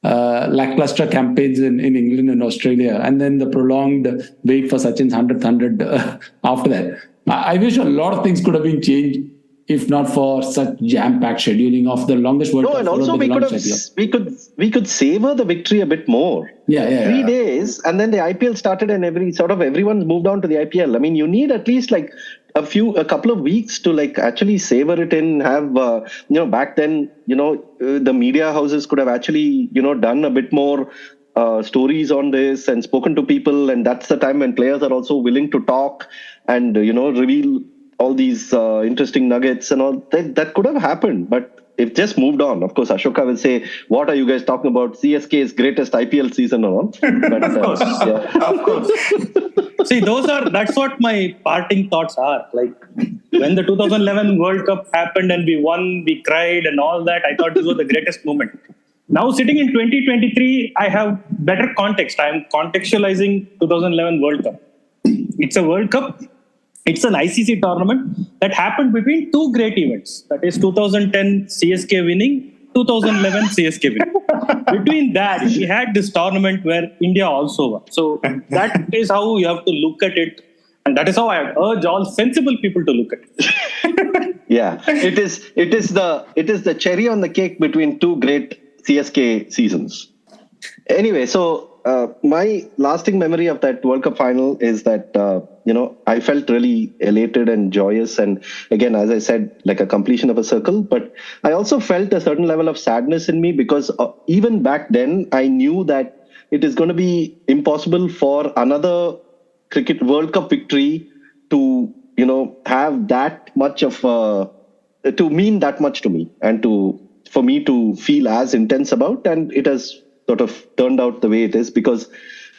S3: lackluster campaigns in England and Australia, and then the prolonged wait for Sachin's 100th 100 after that. I wish a lot of things could have been changed if not for such jam-packed scheduling of the longest World
S2: No,
S3: Cup.
S2: and also we could savor the victory a bit more.
S3: Yeah.
S2: 3 days, and then the IPL started, and everyone's moved on to the IPL. I mean, you need at least like a couple of weeks to like actually savor it and have back then the media houses could have actually done a bit more stories on this and spoken to people, and that's the time when players are also willing to talk and reveal all these interesting nuggets and all that could have happened, but it just moved on. Of course, Ashoka will say, "What are you guys talking about? CSK's greatest IPL season or all?" But,
S5: of course, of course. See, that's what my parting thoughts are. Like when the 2011 World Cup happened and we won, we cried and all that. I thought this was the greatest moment. Now sitting in 2023, I have better context. I am contextualizing 2011 World Cup. It's a World Cup. It's an ICC tournament that happened between two great events. That is 2010 CSK winning, 2011 CSK winning. Between that, we had this tournament where India also won. So that is how you have to look at it. And that is how I urge all sensible people to look at it.
S2: Yeah, it is the cherry on the cake between two great CSK seasons. Anyway, so my lasting memory of that World Cup final is that I felt really elated and joyous, and again, as I said, like a completion of a circle. But I also felt a certain level of sadness in me because even back then, I knew that it is going to be impossible for another cricket World Cup victory to have that much of to mean that much to me and for me to feel as intense about, and it has sort of turned out the way it is because,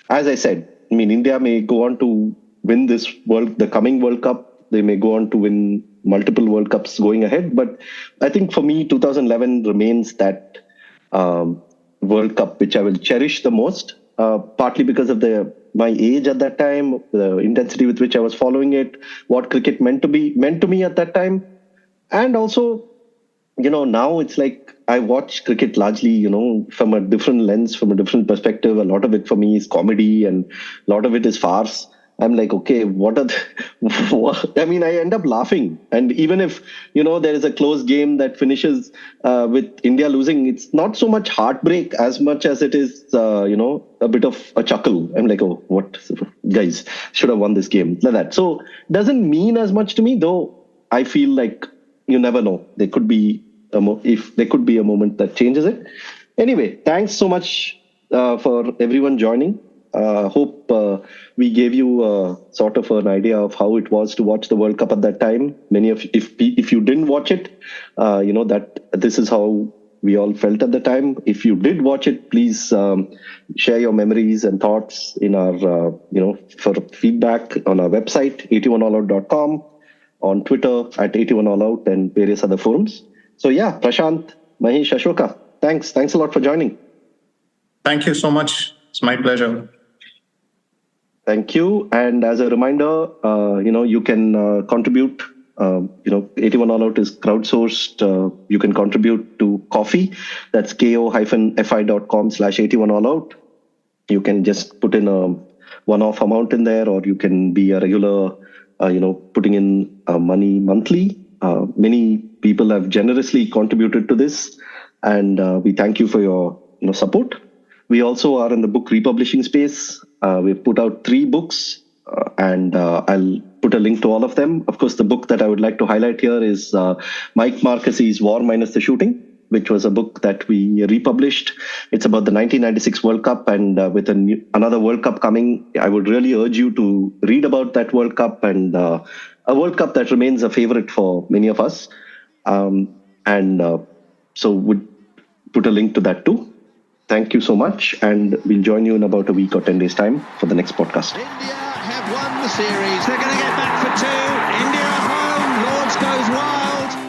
S2: as I said, I mean, India may go on to win the coming World Cup. They may go on to win multiple World Cups going ahead. But I think for me, 2011 remains that World Cup which I will cherish the most, partly because of my age at that time, the intensity with which I was following it, what cricket meant to me at that time. And also, now it's like I watch cricket largely, from a different lens, from a different perspective. A lot of it for me is comedy and a lot of it is farce. I'm like, okay, I mean, I end up laughing. And even if, there is a close game that finishes with India losing, it's not so much heartbreak as much as it is, a bit of a chuckle. I'm like, oh, what? Guys, should have won this game. Like that. So doesn't mean as much to me, though I feel like you never know. There could be a moment that changes it. Anyway, thanks so much for everyone joining. Hope we gave you sort of an idea of how it was to watch the World Cup at that time. If you didn't watch it, that this is how we all felt at the time. If you did watch it, please share your memories and thoughts in our, for feedback on our website, 81allout.com, on Twitter at 81allout and various other forums. So yeah, Prashant, Mahesh, Ashoka, thanks a lot for joining.
S4: Thank you so much. It's my pleasure.
S2: Thank you. And as a reminder, you can contribute. 81 All Out is crowdsourced. You can contribute to Coffee. That's ko-fi.com/81 All Out. You can just put in a one-off amount in there, or you can be a regular, putting in money monthly. Many people have generously contributed to this, and we thank you for your support. We also are in the book republishing space. We've put out 3 books, and I'll put a link to all of them. Of course, the book that I would like to highlight here is Mike Marquez's War Minus the Shooting, which was a book that we republished. It's about the 1996 World Cup, and with another World Cup coming, I would really urge you to read about that World Cup, and a World Cup that remains a favorite for many of us. So would put a link to that too. Thank you so much, and we'll join you in about a week or 10 days' time for the next podcast.
S1: India have won the series. They're going to get back for 2. India home. Lords goes wild.